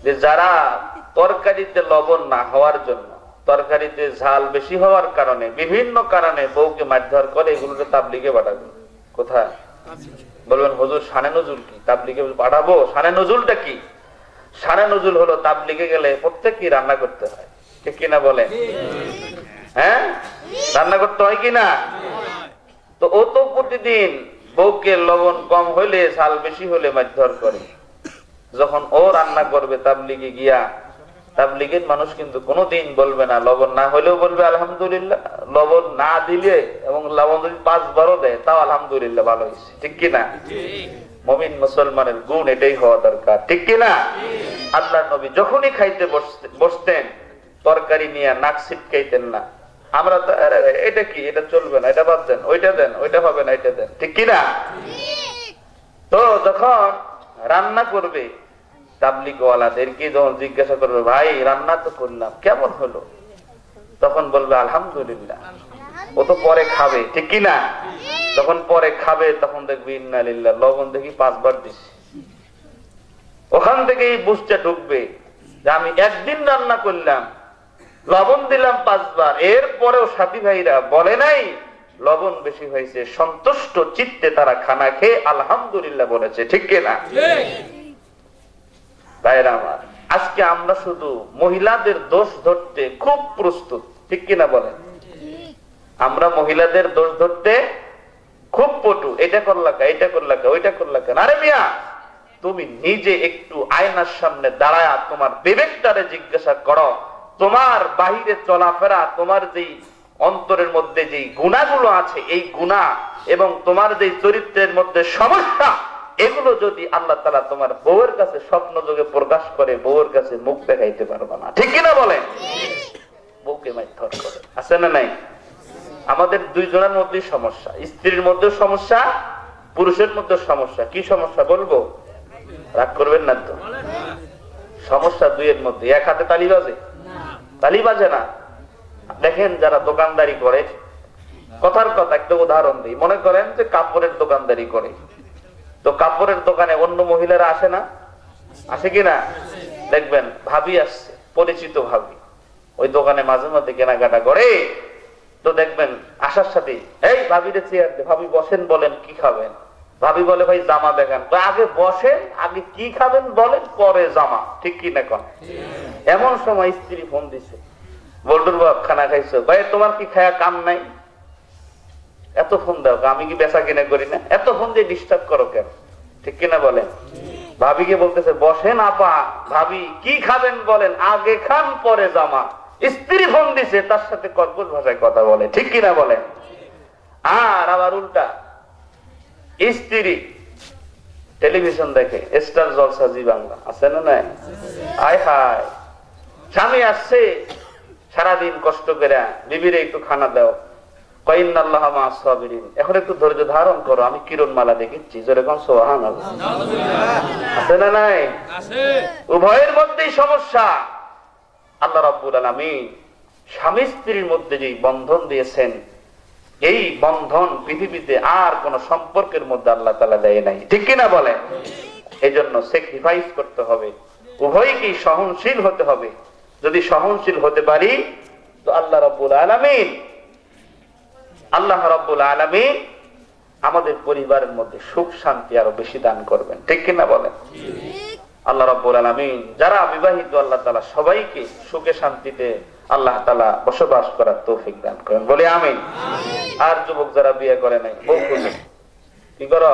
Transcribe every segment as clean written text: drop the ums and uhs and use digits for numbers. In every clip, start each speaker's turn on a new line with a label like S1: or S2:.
S1: যে যারা তরকারিতে লবণ না হওয়ার জন্য, তরকারিতে ঝাল বেশি হওয়ার কারণে, বিভিন্ন কারণে বউকে মারধর করে, এগুলোকে তাবলিগে পাঠাবে। কোথায় বলবেন হুজুর শানে নজুল কি? তাবলিগে পাঠাবো? শানে নজুলটা কি? শানে নজুল হলো তাবলিগে গেলে প্রত্যেকই রান্না করতে হয়, ঠিক কিনা বলেন? হ্যাঁ, রান্না করতে হয় কিনা? তো ও তো প্রতিদিন বউকে লবণ কম হইলে, ঝাল বেশি হলে মারধর করে। যখন ও রান্না করবে তাবলিগে গিয়া, তাবলিগের মানুষ কিন্তু কোনোদিন বলবে না, লবণ না হলেও বলবে আলহামদুলিল্লাহ। লবণ না দিলে এবং লবণ যদি 5 বারও দেয় তাও আলহামদুলিল্লাহ, ভালো হয়েছে, ঠিক কিনা? মুমিন মুসলমানের গুণ এটাই হওয়া দরকার, ঠিক কিনা? আল্লাহর নবী যখনই খাইতে বসতেন তরকারি নিয়ে নাক ছিটকাইতেন না। আমরা এটা কি, এটা চলবে না, এটা বাদ দেন, ওইটা দেন, ওইটা হবে না, এটা দেন, ঠিক কিনা? তো যখন রান্না করবে তাবলিগওয়ালাদেরকে যখন জিজ্ঞাসা করবে, ভাই রান্না তো করলাম, কেমন হলো? তখন বলবে আলহামদুলিল্লাহ। ও তো পরে খাবে, ঠিক কিনা? যখন পরে খাবে তখন দেখবি ইন্না লিল্লাহ, লবণ দেখি 5 বার দিছি। ওখান থেকেই বুঝতে ঢুকবে যে আমি একদিন রান্না করলাম, লবণ দিলাম 5 বার, এরপরেও সাথী ভাইরা বলে নাই লবণ বেশি হয়েছে, সন্তুষ্ট চিত্তে তারা খানা খেয়ে আলহামদুলিল্লাহ বলেছে, ঠিক কিনা? ভাইরা আমার, আজকে আমরা শুধু মহিলাদের দোষ ধরতে খুব প্রস্তুত, ঠিক কিনা বলেন? আমরা মহিলাদের দোষ ধরতে খুব পটু। এটা করলাকা, এটা করলাকা, ওইটা করলাকা। আরে মিয়া, তুমি নিজে একটু আয়নার সামনে দাঁড়ায় তোমার বিবেকটারে জিজ্ঞাসা করো, তোমার বাহিরে চলাফেরা, তোমার যেই অন্তরের মধ্যে যেই গুণাগুলো আছে, এই গুণা এবং তোমার যেই চরিত্রের মধ্যে সমস্যা, এগুলো যদি আল্লাহ তাআলা তোমার বউয়ের কাছে স্বপ্ন যোগে প্রকাশ করে, বউয়ের কাছে মুখ দেখাইতে পারবে না, ঠিক কিনা বলেন? বউকে মারধর করে, আছে না নাই? আমাদের দুইজনের মধ্যে সমস্যা, স্ত্রীর মধ্যে সমস্যা, পুরুষের মধ্যে সমস্যা। কি সমস্যা বলবো? রাগ করবেন না তো? সমস্যা দুইয়ের মধ্যে। এক হাতে তালি বাজে? তালি বাজে না। দেখেন যারা দোকানদারি করে, কথার কথা একটা উদাহরণ দিই। মনে করেন যে কাপড়ের দোকানদারি করে, তো কাপড়ের দোকানে অন্য মহিলারা আসে না? আসে কিনা? দেখবেন ভাবি আসছে, পরিচিত ভাবি, ওই দোকানে মাঝে মাঝে কেনাকাটা করে। তো দেখবেন আসার সাথে, এই ভাবিরে চেয়ার দে, ভাবি বসেন, বলেন কি খাবেন? ভাবি বলে ভাই জামা দেখান। আগে বসেন, আগে কি খাবেন বলেন, পরে জামা, ঠিক কি না? কোন এমন সময় স্ত্রী ফোন দিছে, বল্টুর বাপ খানা খাইছো? ভাই তোমার কি খায়া কাম নাই? এত ফোন দাও, আমি কি বেচা কিনা করি না? এত ফোন দিয়ে ডিস্টার্ব করো কেন? ঠিক কিনা বলেন? ভাবিকে বলতেছে বসেন আপা, ভাবি কি খাবেন বলেন, আগে খান পরে জামা। স্ত্রী ফোন দিছে, তার সাথে কর্কশ ভাষায় কথা বলে, ঠিক কিনা বলেন? আর আবার উল্টা, স্ত্রী টেলিভিশন দেখে, স্টার জলসা, জি বাংলা, আছে না নাই? আয় হায়, স্বামী আসছে সারাদিন কষ্ট করে, বিবিরে একটু খানা দাও, এখন একটু ধৈর্য ধারণ করো, আমি কিরণ মালা দেখেছি, যেরকম সুবহানাল্লাহ, আছে না নাই? উভয়ের মধ্যেই সমস্যা। আল্লাহ রাব্বুল আলামিন স্বামী স্ত্রীর মধ্যে যে বন্ধন দিয়েছেন, এই বন্ধন পৃথিবীতে আর কোন সম্পর্কের মধ্যে আল্লাহ তাআলা দেয় নাই, ঠিক কিনা বলেন? এই জন্য স্যাক্রিফাইস করতে হবে, উভয়কেই সহনশীল হতে হবে। যদি সহনশীল হতে পারি তো আল্লাহ রাব্বুল আলামিন আমাদের পরিবারের মধ্যে সুখ শান্তি আরো বেশি দান করবেন, ঠিক কিনা বলেন? আল্লাহ রাব্বুল আলামিন যারা বিবাহিত, আল্লাহ তাআলা সবাইকে সুখে শান্তিতে আল্লাহ তাআলা বসবাস করার তৌফিক দান করেন, বলে আমিন। আর যুবক যারা বিয়ে করে নাই, বউ খুঁজে, কি করো?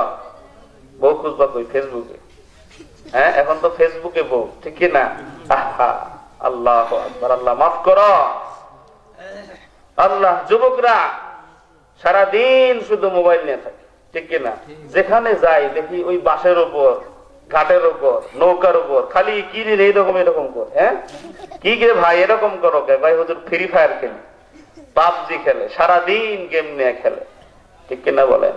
S1: বউ খুঁজবা কই? ফেসবুকে। হ্যাঁ, এখন তো ফেসবুকে বউ, ঠিক কিনা? আহা, আল্লাহু আকবার, আল্লাহ মাফ করো। আল্লাহ, যুবকরা সারাদিন শুধু মোবাইল নিয়ে থাকে, ঠিক কিনা? যেখানে যাই দেখি ওই বাসের উপর, ঘাটের উপর, নৌকার উপর খালি কি রে এইরকম এরকম করে। হ্যাঁ, কি রে ভাই এরকম করো কে? ভাই হুজুর ফ্রি ফায়ার খেলে, পাবজি খেলে, সারাদিন গেম নিয়ে খেলে, ঠিক কিনা বলেন?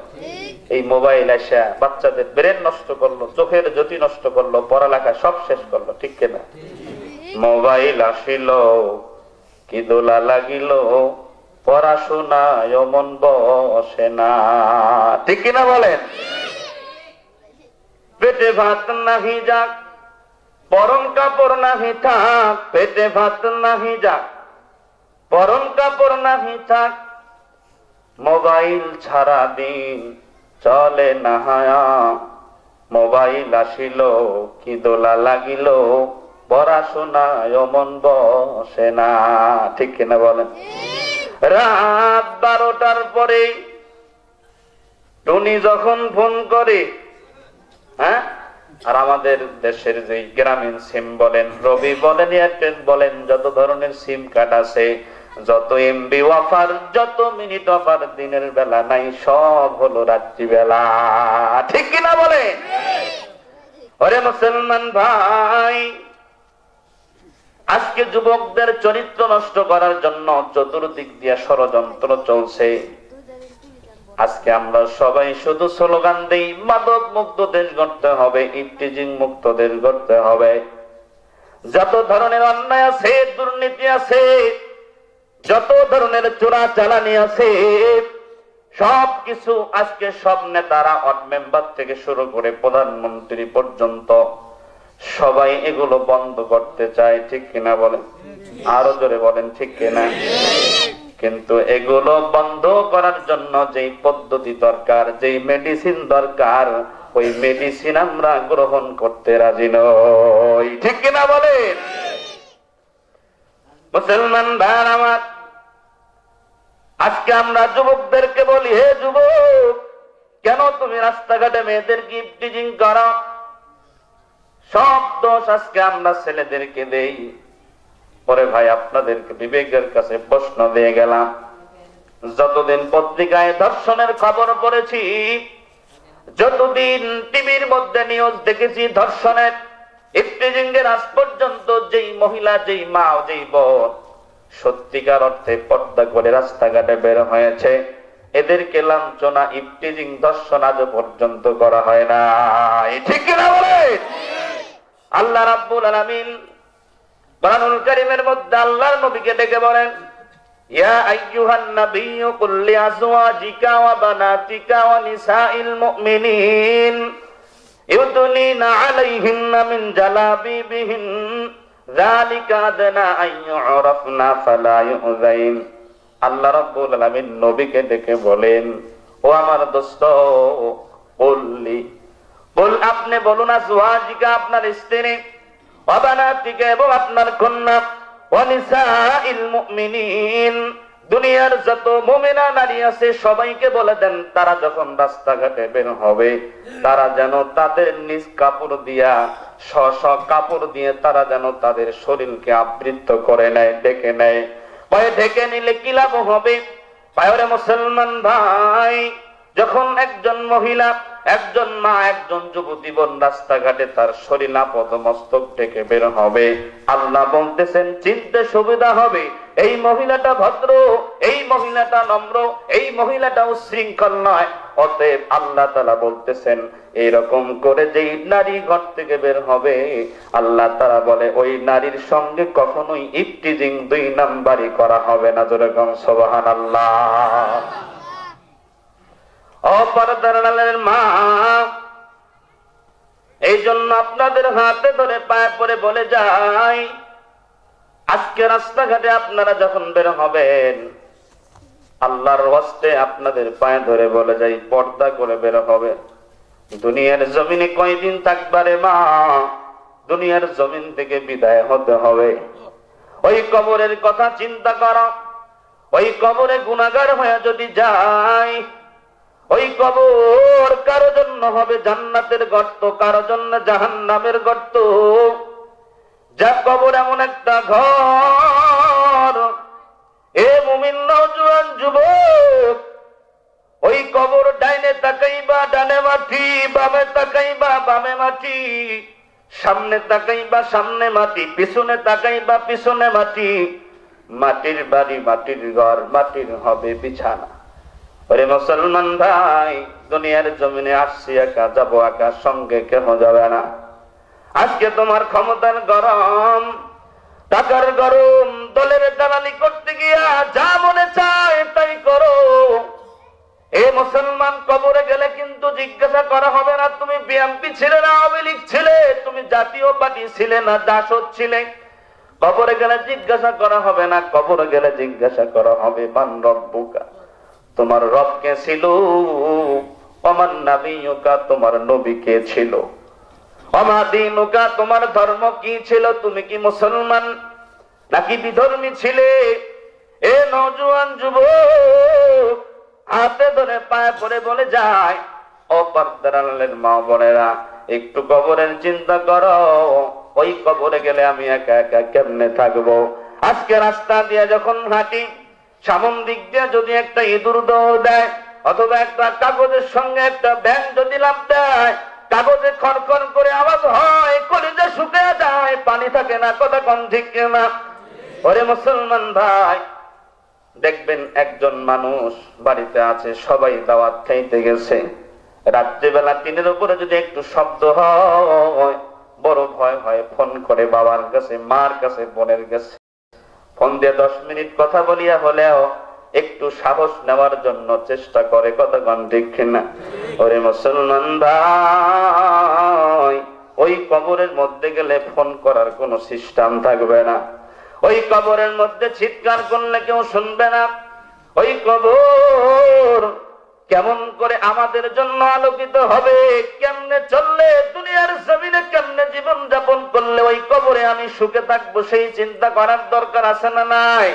S1: এই মোবাইল আসা বাচ্চাদের ব্রেন নষ্ট করলো, চোখের জ্যোতি নষ্ট করলো, পড়ালেখা সব শেষ করলো, ঠিক কিনা? মোবাইল আসিল কি দোলা লাগিল, পড়াশোনায় মন বসে না, ঠিক কিনা বলেন? পেটে ভাত নাহি যাক, পরন কাপড় নাহি থাক, পেটে ভাত নাহি যাক, পরন কাপড় নাহি থাক, মোবাইল ছাড়া দিন চলে না হায়া, মোবাইল আসিল কি দোলা লাগিল, পড়াশোনায় মন বসে না। ঠিক কিনা বলেন? রাত 12টার পরে টুনি যখন ফোন করে, হ্যাঁ, আর আমাদের দেশের যে গ্রামীণ সিম বলেন, রবি বলেন, এয়ারটেল বলেন, যত ধরনের সিম কার্ড আছে, যত এমবি অফার, যত মিনিট অফার দিনের বেলা নাই, সব হলো রাত্রি বেলা। ঠিক কিনা বলে? ওরে মুসলমান ভাই, আজকে যুবকদের চরিত্র নষ্ট করার জন্য চতুর্দিক দিয়ে ষড়যন্ত্র চলছে। আজকে আমরা সবাই শুধু স্লোগান দেই, মাদক মুক্ত দেশ গড়তে হবে, ইফটিজিং মুক্ত দেশ গড়তে হবে। যত ধরনের অন্যায় আছে, দুর্নীতি আছে, যত ধরনের চোরাচালানি আছে, সবকিছু আজকে সব নেতারা, ওয়ার্ড মেম্বার থেকে শুরু করে প্রধানমন্ত্রী পর্যন্ত সবাই এগুলো বন্ধ করতে চায়। ঠিক কিনা বলেন? আরো জোরে বলেন, ঠিক কিনা? কিন্তু এগুলো বন্ধ করার জন্য যেই পদ্ধতি দরকার, যেই মেডিসিন দরকার, ওই মেডিসিন আমরা গ্রহণ করতে রাজি নই। ঠিক কিনা বলেন? মুসলমান ভাই আমার, আজকে আমরা যুবকদেরকে বলি, হে যুবক, কেন তুমি রাস্তাঘাটে মেয়েদের ইফটিজিং করো? সব দোষ আজকে আমরা ছেলেদেরকে দেই। পরে ভাই আপনাদেরকে বিবেকের কাছে প্রশ্ন দিয়ে গেলাম, যতদিন পত্রিকায় ধর্ষণের খবর পড়েছি, যতদিন টিভির মধ্যে নিউজ দেখেছি ধর্ষণের, ইফটিজিং এর, আজ পর্যন্ত যেই মহিলা, যেই মা, যেই বোন সত্যিকার অর্থে পর্দা করে রাস্তাঘাটে বের হয়েছে, এদেরকে লাঞ্ছনা, ইফটিজিং, ধর্ষণ আজ পর্যন্ত করা হয় না। ঠিক কিনা বলেন? আল্লাহ রাব্বুল আলামিন কোরআনুল কারীমের মধ্যে আল্লাহর নবীকে ডেকে বলেন, ইয়া আইয়ুহান নাবিয়্যু কুল লিআজওয়াজিকা ওয়া বানাতিকা ওয়া নিসাইল মুমিনিন ইউদনিনা আলাইহিন্না মিন জালাবিবিহিন যালিকা আদনা আন ইউরাফনা ফালা ইউযাইন। আল্লাহ রাব্বুল আলামিন নবীকে ডেকে বলেন, ও আমার দোস্ত, বললি বল, আপনি বলুন, আজওয়াজিকা আপনার স্ত্রী, ওয়া বানাতিকা এবং আপনার কন্যা, ওয়া নিসাইল মুমিনিন দুনিয়ার যত মুমিনা নারী আছে সবাইকে বলে দেন, তারা যখন রাস্তাঘাটে বের হবে, তারা যেন তাদের নিজ কাপড় দিয়া, স্ব কাপড় দিয়ে তারা যেন তাদের শরীরকে আবৃত করে নেয়, ঢেকে নেয়। পায়ে ঢেকে নিলে কি লাভ হবে? পায়ে মুসলমান ভাই, যখন একজন মহিলা, একজন মা, একজন যুবতী বোন রাস্তাঘাটে তার শরীর আপদ মস্তক ঢেকে বের হবে, আল্লাহ বলতেছেন চিনতে সুবিধা হবে, এই মহিলাটা ভদ্র, এই মহিলাটা নম্র, এই মহিলাটা উশৃঙ্খল নয়। অতএব আল্লাহ তাআলা বলতেছেন, এইরকম করে যেই নারী ঘর থেকে বের হবে, আল্লাহ তাআলা বলে ওই নারীর সঙ্গে কখনোই ইফটিজিং 2 নাম্বারই করা হবে না। জোরে বলুন সুবহানাল্লাহ। অপরদার মা, এই জন্য আপনাদের হাতে ধরে পায়ে পড়ে বলে যাই, আজকে রাস্তাঘাটে আপনারা যখন বের হবেন, আল্লাহর ওয়াস্তে আপনাদের পায়ে ধরে বলে যাই, পর্দা করে বের হবে। দুনিয়ার জমিনে কয়দিন থাকবারে মা, দুনিয়ার জমিন থেকে বিদায় হতে হবে। ওই কবরের কথা চিন্তা করো, ওই কবরে গুনাহগার হয়ে যদি যায়, ওই কবর কারো জন্য হবে জান্নাতের গর্ত, কারো জন্য জাহান্নামের গর্ত। যা কবর এমন একটা ঘর, এ মুমিন নওজোয়ান যুবক, ওই কবর ডাইনে তাকাইবা ডানে মাটি, বামে তাকাইবা বামে মাটি, সামনে তাকাইবা সামনে মাটি, পিছনে তাকাইবা পিছনে মাটি। মাটির বাড়ি, মাটির ঘর, মাটির হবে বিছানা। ওরে মুসলমান ভাই, দুনিয়ার জমিনে আসছি একা, যাবো একা, সঙ্গে কেহ যাবে না। আজকে তোমার ক্ষমতার গরম, টাকার গরম, দলের দালালি করতে গিয়া যা মনে চায় তাই করো। এ মুসলমান, কবরে গেলে কিন্তু জিজ্ঞাসা করা হবে না তুমি বিএনপি ছিলে না আওয়ামী লীগ ছিলে, তুমি জাতীয় পার্টি ছিলে না জাসদ ছিলে। কবরে গেলে জিজ্ঞাসা করা হবে না, কবরে গেলে জিজ্ঞাসা করা হবে মান রব্বুকা, তোমার রব কে ছিল, ওমান নাবিয়ুকা, তোমার নবী কে ছিল, ওমা দীনুকা, তোমার ধর্ম কি ছিল, তুমি কি মুসলমান নাকি বিধর্মী ছিলে। এ নওজোয়ান যুবক হাতে ধরে পায়ে পড়ে বলে যায়, ও পর্দার আড়ালের মা বোনেরা, একটু কবরের চিন্তা করো। ওই কবরে গেলে আমি একা একা কেমনে থাকবো? আজকে রাস্তা দিয়ে যখন হাঁটি, সামন দিক দিয়ে যদি একটা ইঁদুর দৌড় দেয়, অথবা একটা কাগজের সঙ্গে একটা ব্যাঙ যদি লাফ দেয়, কাগজে খড়খড় করে আওয়াজ হয়, কলিজা শুকিয়ে যায়, পানি থাকে না, কথা কোন ঠিক না? ওরে মুসলমান ভাই, দেখবেন একজন মানুষ বাড়িতে আছে, সবাই দাওয়াত খাইতে গেছে, রাত্রিবেলা টিনের উপরে যদি একটু শব্দ হয়, বড় ভয় হয়, ফোন করে বাবার কাছে, মার কাছে, বোনের কাছে, ফোন দিয়ে 10 মিনিট কথা বলিয়া হলেও একটু সাহস নেওয়ার জন্য চেষ্টা করে, কতক্ষণ ঠিক না? ওরে মুসলমান ভাই, ওই কবরের মধ্যে গেলে ফোন করার কোনো সিস্টেম থাকবে না, ওই কবরের মধ্যে চিৎকার করলে কেউ শুনবে না। ওই কবর কেমন করে আমাদের জন্য আলোকিত হবে, কেমনে চললে দুনিয়ার জমিনে, কেমনে জীবন যাপন করলে ওই কবরে আমি সুখে থাকবো, সেই চিন্তা করার দরকার আছে না নাই?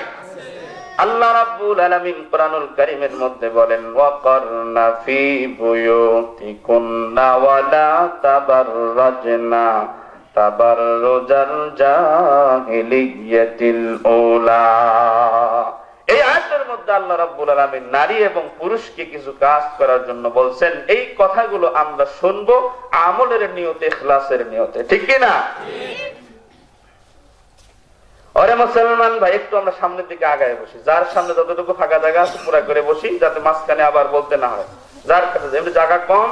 S1: আল্লাহ রাব্বুল আলামিন কোরআনুল কারীমের মধ্যে বলেন, ওয়াকারনা ফি বুয়ুতিকুন্না ওয়ালা তাবাররাজনা তাবাররুজাল জাহিলিয়াতিল উলা। এই আয়াতের মধ্যে আল্লাহ রাব্বুল আলামিন নারী এবং পুরুষকে কিছু কাজ করার জন্য বলছেন। এই কথাগুলো আমরা শুনবো আমলের নিয়তে, ইখলাসের নিয়তে, ঠিক কি না? ওরে মুসলমান ভাই, একটু আমরা সামনের দিকে আগায় বসি, যার সামনে যতটুকু ফাঁকা জায়গা আছে পুরা করে বসি, যাতে মাঝখানে আবার বলতে না হয়। যার কাছে যেমনি জায়গা কম,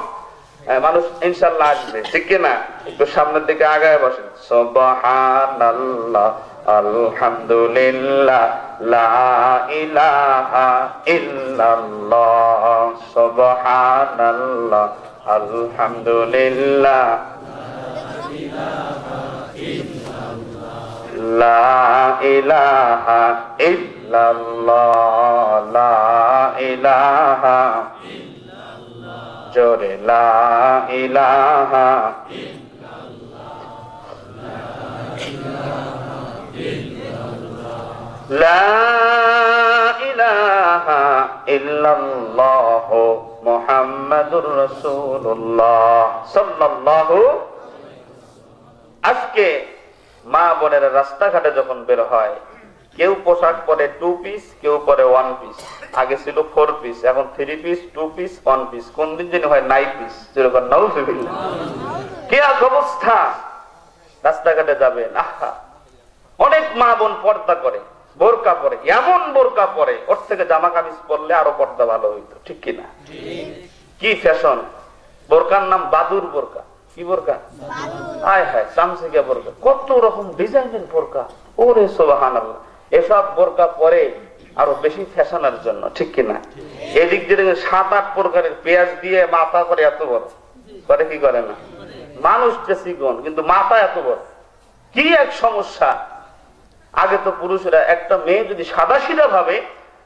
S1: মানুষ ইনশাআল্লাহ আসবে, ঠিক কি না? একটু সামনের দিকে আগায় বসেন। সুবহানাল্লাহ, আলহামদুলিল্লাহ, লা ইলাহা ইল্লাল্লাহ, সুবহানাল্লাহ, আলহামদুলিল্লাহ, লা ইলাহা ইল্লাল্লাহ, লা ইলাহা, জোরে লা ইলাহা, লা ইলাহা ইল্লাল্লাহ মুহাম্মাদুর রাসূলুল্লাহ সাল্লাল্লাহু। আজকে মা বোনেরা রাস্তাঘাটে যখন বের হয়, কেউ পোশাক পরে 2 পিস, কেউ পরে 1 পিস। আগে ছিল 4 পিস, এখন 3 পিস, 2 পিস, 1 পিস। কোন দিন যেন হয় 9 পিস। যেরকম নাউজুবিল্লাহ, কি অবস্থা! রাস্তাঘাটে যাবেন, আহা, অনেক মা বোন পর্দা করে, বোরকা পরে, এমন বোরকা পরে, ওর থেকে জামা কামিজ পরলে আরো পর্দা ভালো হইতো, ঠিক কিনা? কি ফ্যাশন! বোরকার নাম বাদুর বোরকা। কি বোরকা? হায় হায়, চামচিকা বোরকা, কত রকম ডিজাইনের বোরকা। ওরে সুবহানাল্লাহ, এসব বোরকা পরে আরো বেশি ফ্যাশনের জন্য, ঠিক কিনা? এদিক দিয়ে 7-8 প্রকারের পেঁয়াজ দিয়ে মাথা করে এত বড় করে, কি করে না? মানুষ চিকন, কিন্তু মাথা এত বড়, কি এক সমস্যা! আগে তো পুরুষরা, একটা মেয়ে যদি সাদা সিধা ভাবে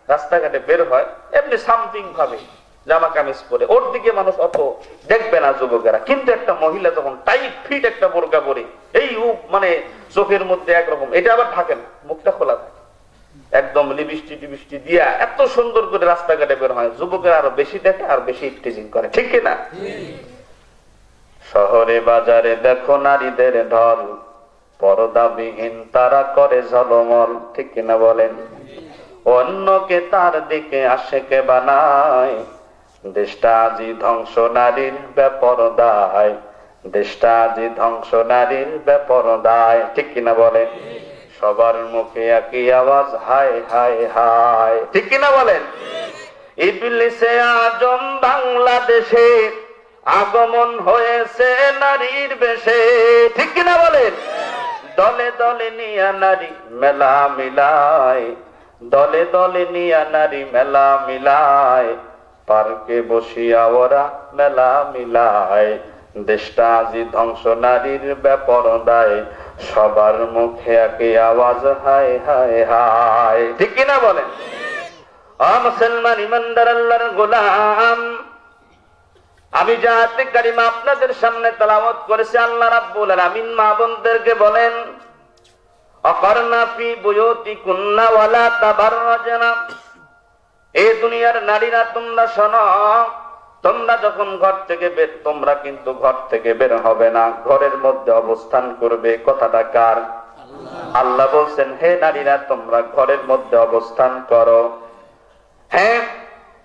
S1: রাস্তাঘাটে বের হয়, এমনি সামথিং ভাবে জামা কামিজ পরে, ওর দিকে মানুষ অত দেখবে না যুবকেরা। কিন্তু একটা মহিলা যখন টাইট ফিট একটা বোরকা পরে, এই মানে চোখের মধ্যে একরকম, এটা আবার থাকে না, মুখটা খোলা থাকে, একদম লিপস্টিক দিয়া এত সুন্দর করে রাস্তাঘাটে বের হয়, যুবকেরা আরো বেশি দেখে, আর বেশি টিচিং করে, ঠিক কিনা? শহরে বাজারে দেখো নারীদের ঢল, পর্দাবিহীন তারা করে ঝলমল, ঠিক কিনা বলেন? অন্যকে তার দিকে আশেকে বানায়, দেশটা আজি ধ্বংস নারীর বেপরদায়, দেশটা আজি ধ্বংস নারীর বেপরদায়, ঠিক কিনা বলেন? সবার মুখে একই আওয়াজ, হায় হায় হায়, ঠিক কিনা বলেন? ইবলিসে আজম বাংলাদেশে আগমন হয়েছে নারীর বেশে, ঠিক কিনা বলেন? দলে দলে নিয়া নারী মেলা মিলায়, দলে দলে নিয়া নারী মেলা মিলায়, পার্কে বসিয়া ওরা মেলা মিলায়, দেশটা আজি ধ্বংস নারীর বেপরদায়, সবার মুখে একই আওয়াজ হায় হায় হায়। ঠিক কিনা বলেন? মুসলমান ইমানদার আল্লাহর গোলাম, আমি যে আয়াতে কারিমা আপনাদের সামনে তেলাওয়াত করেছি, আল্লাহ রাব্বুল আলামিন মা বোনদেরকে বলেন, অকরনা ফি বুয়ুতিকুন্না ওয়ালা তাবাররাজনা। এই দুনিয়ার নারীরা তোমরা শোনো, তোমরা যখন ঘর থেকে বের, তোমরা কিন্তু ঘর থেকে বের হবে না, ঘরের মধ্যে অবস্থান করবে। কথাটা কার? আল্লাহ বলছেন, হে নারীরা তোমরা ঘরের মধ্যে অবস্থান করো। হ্যাঁ,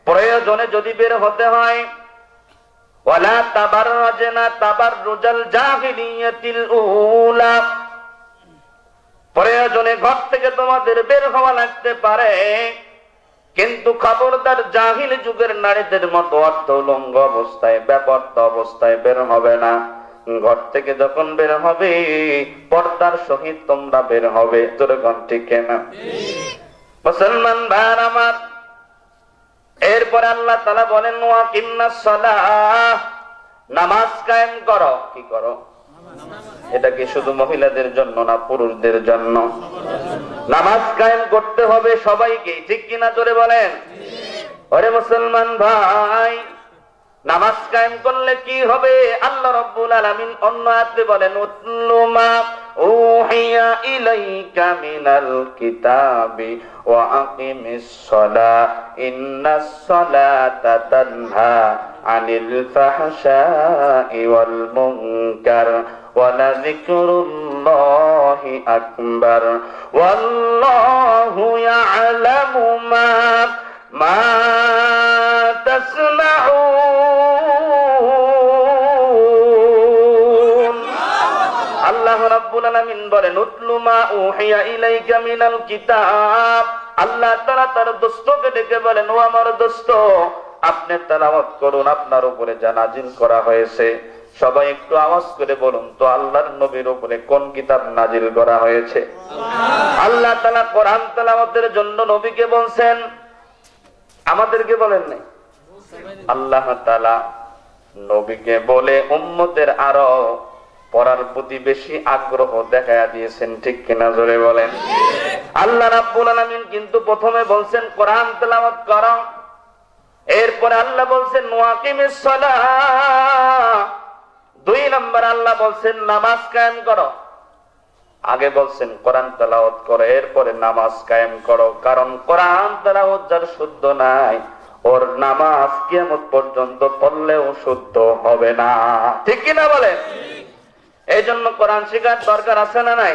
S1: প্রয়োজনে যদি বের হতে হয়, ওয়ালা তাবাররাজনা তাবাররুজাল জাহিলিয়াতিল উলা, প্রয়োজনে ঘর থেকে তোমাদের বের হওয়া লাগতে পারে, কিন্তু খবরদার জাহিল যুগের নারীদের মতো অর্ধউলঙ্গ অবস্থায়, বেপর্দা অবস্থায় বের হবে না। ঘর থেকে যখন বের হবে, পর্দার সহিত তোমরা বের হবে। যেরকম ঠিক না মুসলমান ভাইরা আমার, এরপরে আল্লাহ তাআলা বলেন, ওয়াকিমনাস সালাহ, নামাজ কায়েম করো। কি করো? এটা কি শুধু মহিলাদের জন্য না পুরুষদের জন্য? নামাজ কায়েম করতে হবে সবাইকে। ঠিক কিনা জোরে বলেন? ওরে মুসলমান ভাই, নামাজ কায়েম করলে কি হবে? আল্লাহ রাব্বুল আলামিন অন্য আয়াতে বলেন, উতলু মা উহিয়া ইলাইকা মিনাল কিতাবি ওয়া আকিমিস সালাহ ইন্নাস সালাতা তানহা আনিল ফাহশাই ওয়াল মুনকার ওয়া লাযিকরুল্লাহি আকবার ওয়াল্লাহু ইয়ালামু মা তাসমাউন। আল্লাহ রাব্বুল আলামিন বলেন, উতলু মা উহিয়া ইলাইকা মিনাল কিতাব। আল্লাহ তাআলা তার দোস্তকে ডেকে বলেন, ও আমার দোস্ত, আপনি তেলাওয়াত করুন আপনার উপরে যা নাজিল করা হয়েছে। সবাই একটু আওয়াজ করে বলুন তো, আল্লাহর নবীর উপরে কোন কিতাব নাজিল করা হয়েছে? আল্লাহ তাআলা কোরআন তেলাওয়াতের জন্য নবীকে বলছেন, আমাদেরকে বলেন নাই। আল্লাহ তাআলা নবীকে বলে উম্মতের আরো পড়ার প্রতি বেশি আগ্রহ দেখায়া দিয়েছেন। ঠিক কিনা জোরে বলেন? আল্লাহ রাব্বুল আলামিন কিন্তু প্রথমে বলছেন কোরআন তেলাওয়াত করো, এরপরে আল্লাহ বলছেন ওয়াকিমিস সালাহ, 2 নম্বর আল্লাহ বলছেন নামাজ কায়েম করো। আগে বলছেন কোরআন তেলাওয়াত করো, এরপরে নামাজ কায়েম করো। কারণ কোরআন তেলাওয়াত যার শুদ্ধ নাই, ওর নামাজ কিয়ামত পর্যন্ত পড়লেও শুদ্ধ হবে না। ঠিক কিনা বলেন? এই জন্য কোরআন শেখার দরকার আছে না নাই?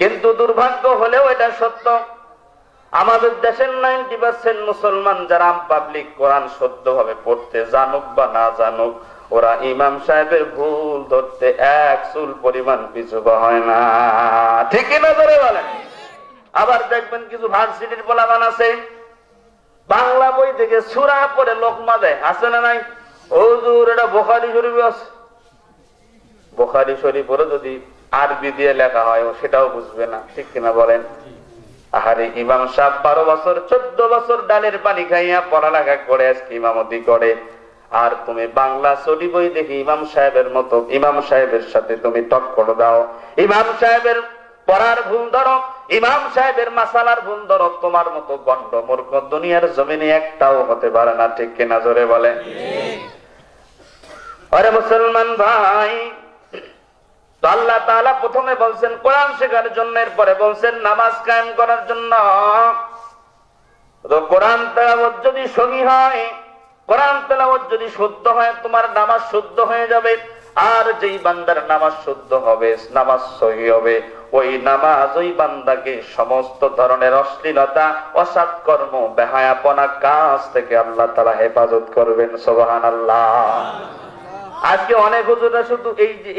S1: কিন্তু দুর্ভাগ্য হলেও এটা সত্য, আমাদের দেশের 90% মুসলমান যারা পাবলিক কোরআন শুদ্ধভাবে পড়তে জানুক বা না জানুক, ওরা ইমাম সাহেবের ভুল ধরতে এক চুল পরিমাণ পিছু হয় না। ঠিক না ধরে বলেন? আবার দেখবেন কিছু ভার্সিটির পোলাপান আছে, বাংলা বই থেকে সূরা পড়ে লোকমা দেয়, আছে না নাই? হুজুর এটা বুখারী শরীফ আছে, বুখারী শরীফেরও যদি আরবি দিয়ে লেখা হয় সেটাও বুঝবে না। ঠিক কিনা বলেন? আহারে ইমাম সাহেব 12 বছর 14 বছর ডালের পানি খাইয়া পড়ালেখা করে আজকে ইমামতি করে, আর তুমি বাংলা ছবি বই দেখি ইমাম সাহেবের মতো, ইমাম সাহেবের সাথে তুমি টক্কর দাও, ইমাম সাহেবের পড়ার ভুল ধরো, ইমাম সাহেবের মাসালার ভুল ধরো, তোমার মতো গন্ড মূর্খ দুনিয়ার জমিনে একটাও হতে পারে না। ঠিক কিনা জোরে বলে? আরে মুসলমান ভাই, তো আল্লাহ তাআলা প্রথমে বলছেন কোরআন শেখার জন্য, এরপরে বলছেন নামাজ কায়েম করার জন্য। তো কোরআন তেলাওয়াত যদি সহি হয়, কোরআন তেলাওয়াত যদি শুদ্ধ হয়, তোমার নামাজ শুদ্ধ হয়ে যাবে। আর যেই বান্দার নামাজ শুদ্ধ হবে, নামাজ সহি হবে, ওই নামাজ ওই বান্দাকে সমস্ত ধরনের অশ্লীলতা, অসৎ কর্ম, বেহায়াপনা কাজ থেকে আল্লাহ তাআলা হেফাজত করবেন। সুবহানাল্লাহ। আজকে অনেক হুজুররা শুধু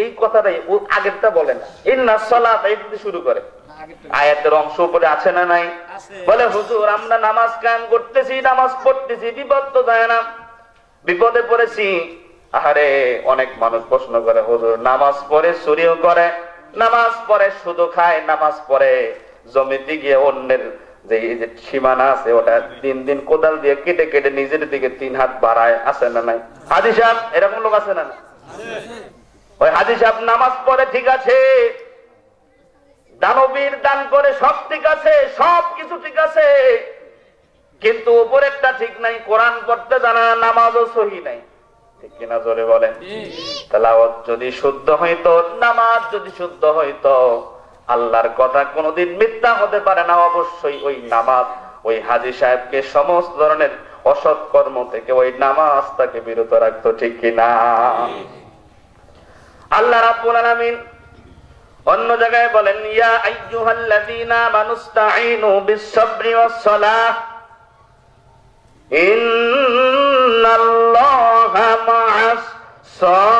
S1: এই কথাটাই আগেরটা বলে না, ইন্নাস সালাত এই দিয়ে শুরু করে। আয়াতের অংশ উপরে আছে না নাই? বলে হুজুর আমরা নামাজ কায়েম করতেছি, নামাজ পড়তেছি, বিপদ তো যায় না, বিপদে পড়েছি। আহারে অনেক মানুষ প্রশ্ন করে, হুজুর নামাজ পড়ে চুরিও করে, নামাজ পড়ে সুদ খায়, নামাজ পড়ে জমিতে গিয়ে অন্যের যে এই যে সীমানা আছে ওটা দিন দিন কোদাল দিয়ে কেটে কেটে নিজের দিকে 3 হাত বাড়ায়, আছে না নাই? হাজী সাহেব এরকম লোক আছে না? ওই হাজী সাহেব নামাজ পড়ে ঠিক আছে, দানবীর দান করে সব ঠিক আছে, সব কিছু ঠিক আছে, কিন্তু উপরেরটা ঠিক নাই, কোরআন পড়তে জানা, নামাজও সহি নাই, ঠিক কিনা জোরে বলেন? তেলাওয়াত যদি শুদ্ধ হইতো, নামাজ যদি শুদ্ধ হইতো, আল্লাহর কথা কোনোদিন মিথ্যা হতে পারে না। অবশ্যই ওই নামাজ ওই হাজী সাহেবকে সমস্ত ধরনের অসৎ কর্ম থেকে ওই নামাজ তাকে বিরত রাখতো, ঠিক কিনা? আল্লাহ রাব্বুল আলামিন অন্য জায়গায় বলেন, ইয়া আইয়ুহাল্লাযীনা আমানুস্তাঈনু বিস-সাবরি ওয়াস-সালাহ ইন্নাল্লাহা মা'আস-সাবিরিন।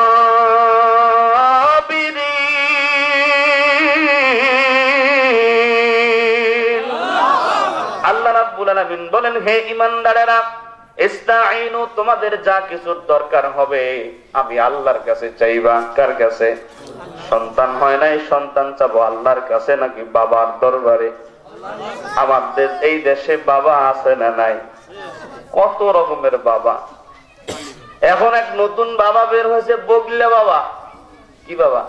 S1: আল্লাহ রাব্বুল আলামিন বলেন, হে ঈমানদারেরা, ইস্তাঈনু, তোমাদের যা কিছুর দরকার হবে আমি আল্লাহর কাছে চাইবা। কার কাছে? সন্তান হয় নাই, সন্তান চাবো আল্লাহর কাছে নাকি বাবার দরবারে? আমাদের এই দেশে বাবা আছে না নাই? কত রকমের বাবা। এখন এক নতুন বাবা বের হয়েছে, বগলে বাবা। কি বাবা?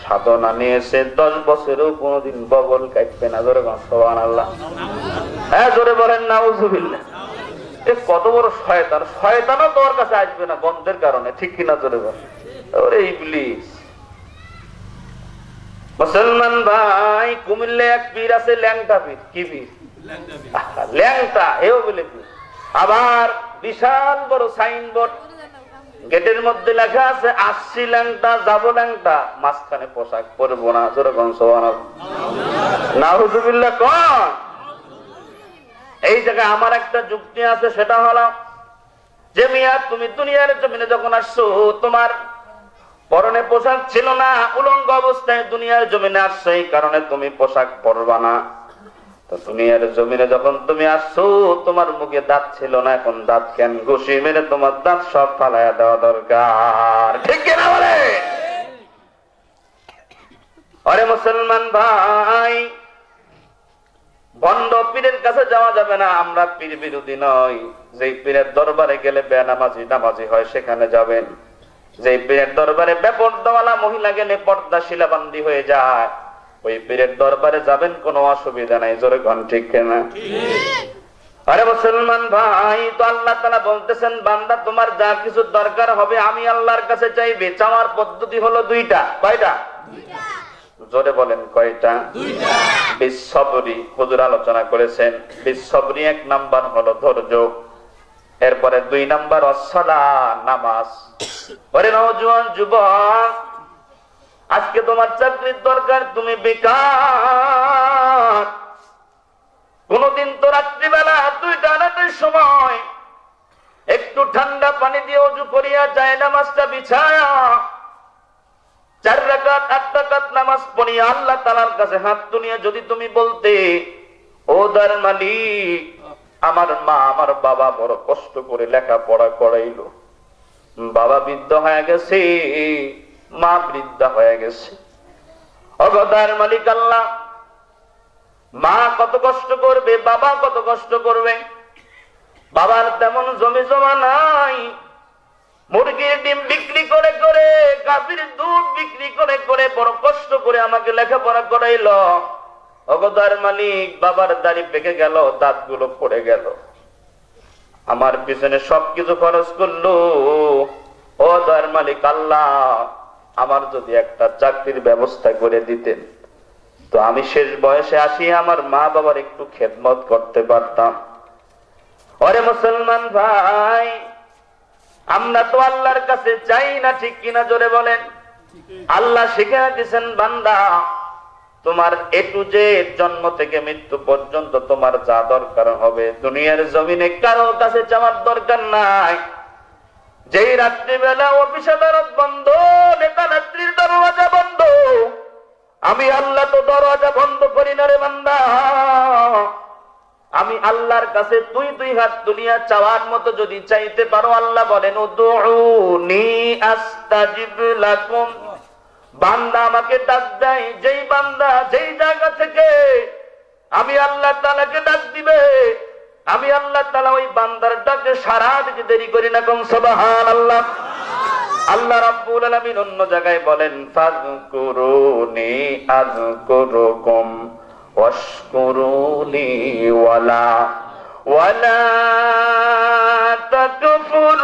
S1: সাধনা নিয়েছে 10 বছরেও কোনোদিন বগল কাটবে না। জোরে বলেন সুবহানাল্লাহ। হ্যাঁ জোরে বলেন নাউজুবিল্লাহ। কত বড় শয়তান! শয়তানও তোর কাছে আসবে না গন্ধের কারণে, ঠিক কিনা জোরে বলেন? ওরে ইবলিস। মুসলমান ভাই, কুমিল্লা এক পীর আছে, ল্যাংটা পীর। কি পীর? ল্যাংটা, এও বলে পীর। আবার বিশাল বড় সাইনবোর্ড, গেটের মধ্যে লেখা আছে আসছি ল্যাংটা, যাবো ল্যাংটা, মাঝখানে পোশাক পরবো না। জোরে বলেন সুবহানাল্লাহ। নাউজুবিল্লাহ। কোন এই জায়গায় আমার একটা যুক্তি আছে, সেটা হলো যে মিয়া তুমি দুনিয়ার জমিনে যখন আসছো, তোমার পরনে পোশাক ছিল না, উলঙ্গ অবস্থায় দুনিয়ার জমিনে আসছো, এই কারণে তুমি পোশাক পরবা না। তো দুনিয়ার জমিনে যখন তুমি আসছো, তোমার মুখে দাঁত ছিল না, এখন দাঁত কেন? ঘুষি মেরে তোমার দাঁত সব ফালাইয়া দেওয়া দরকার, ঠিক কিনা বলে? আরে মুসলমান ভাই, ভণ্ড পীরের কাছে যাওয়া যাবে না। আমরা পীর বিরোধী নই। যেই পীরের দরবারে গেলে বেনামাজি নামাজি হয় সেখানে যাবেন। যেই পীরের দরবারে বেপরদাওয়ালা মহিলা গেলে পর্দাশীলা বান্দি হয়ে যায়, ওই পীরের দরবারে যাবেন, কোনো অসুবিধা নাই। জোরে কোন ঠিক কিনা? আরে মুসলমান ভাই, তো আল্লাহ তাআলা বলতেছেন, বান্দা তোমার যা কিছু দরকার হবে আমি আল্লাহর কাছে চাইবে। চাওয়ার পদ্ধতি হলো 2টা। কয়টা? জোরে বলেন কয়টা? 2টা। বিসবরি হুজুর আলোচনা করেছেন। বিসবরি 1 নাম্বার হলো ধৈর্য, এরপরে 2 নাম্বার আসসালাহ, নামাজ। ওরে নওজোয়ান যুবক, আজকে তোমার চাকরির দরকার, তুমি বেকার। কোনদিন তো রাত্রিবেলা 2টা রাতের সময় একটু ঠান্ডা পানি দিয়ে ওযু করিয়া যায় নামাজটা বিছায়া 4 রাকাত 8 রাকাত নামাজ পড়িয়া আল্লাহ তাআলার কাছে হাত তুলিয়া যদি তুমি বলতে, ও দয়ার মালিক, আমার মা আমার বাবা বড় কষ্ট করে লেখাপড়া করাইলো, বাবা বৃদ্ধ হয়ে গেছে, মা বৃদ্ধা হয়ে গেছে। ও দয়ার মালিক আল্লাহ, মা কত কষ্ট করবে, বাবা কত কষ্ট করবে, বাবার তেমন জমি জমা নাই, মুরগির ডিম বিক্রি করে করে, গাভীর দুধ বিক্রি করে করে বড় কষ্ট করে আমাকে লেখাপড়া করাইলো। অগদার মালিক, বাবার দাড়ি পেকে গেল, দাঁতগুলো পড়ে গেল, আমার পিছনে সবকিছু খরচ করলো। ও দয়ার মালিক আল্লাহ, আমার যদি একটা চাকরির ব্যবস্থা করে দিতেন, তো আমি শেষ বয়সে আসি আমার মা বাবার একটু খেদমত করতে পারতাম। ওরে মুসলমান ভাই, আমরা তো আল্লাহর কাছে চাই না, ঠিক কিনা জোরে বলেন? আল্লাহ শিখিয়ে দিয়েছেন, বান্দা তোমার এ টু জেড, জন্ম থেকে মৃত্যু পর্যন্ত তোমার যা দরকার হবে দুনিয়ার জমিনে কারো কাছে চাওয়ার দরকার নাই। যেই রাত্রিবেলা অফিস আদালত বন্ধ, নেতা নেত্রীর দরওয়াজা বন্ধ, আমি আল্লাহ তো দরওয়াজা বন্ধ করি না রে বান্দা। আমি আল্লাহর কাছে তুই 2 হাত দুনিয়া চাওয়ার মতো যদি চাইতে পারো, আল্লাহ বলেন উদউনি আস্তাজিব লাকুম। বান্দা আমাকে ডাক দেয়, যেই বান্দা যেই জায়গা থেকে আমি আল্লাহ তাআলাকে ডাক দিবে, আমি আল্লাহ তাআলা ওই বান্দার ডাকে সাড়া দিতে দেরি করি না। কোন সুবহানাল্লাহ। আল্লাহ রাব্বুল আলামিন অন্য জায়গায় বলেন ফাযকুরুনি আযকুরুকুম ওয়াশকুরুনি ওয়ালা তাকফুরুন।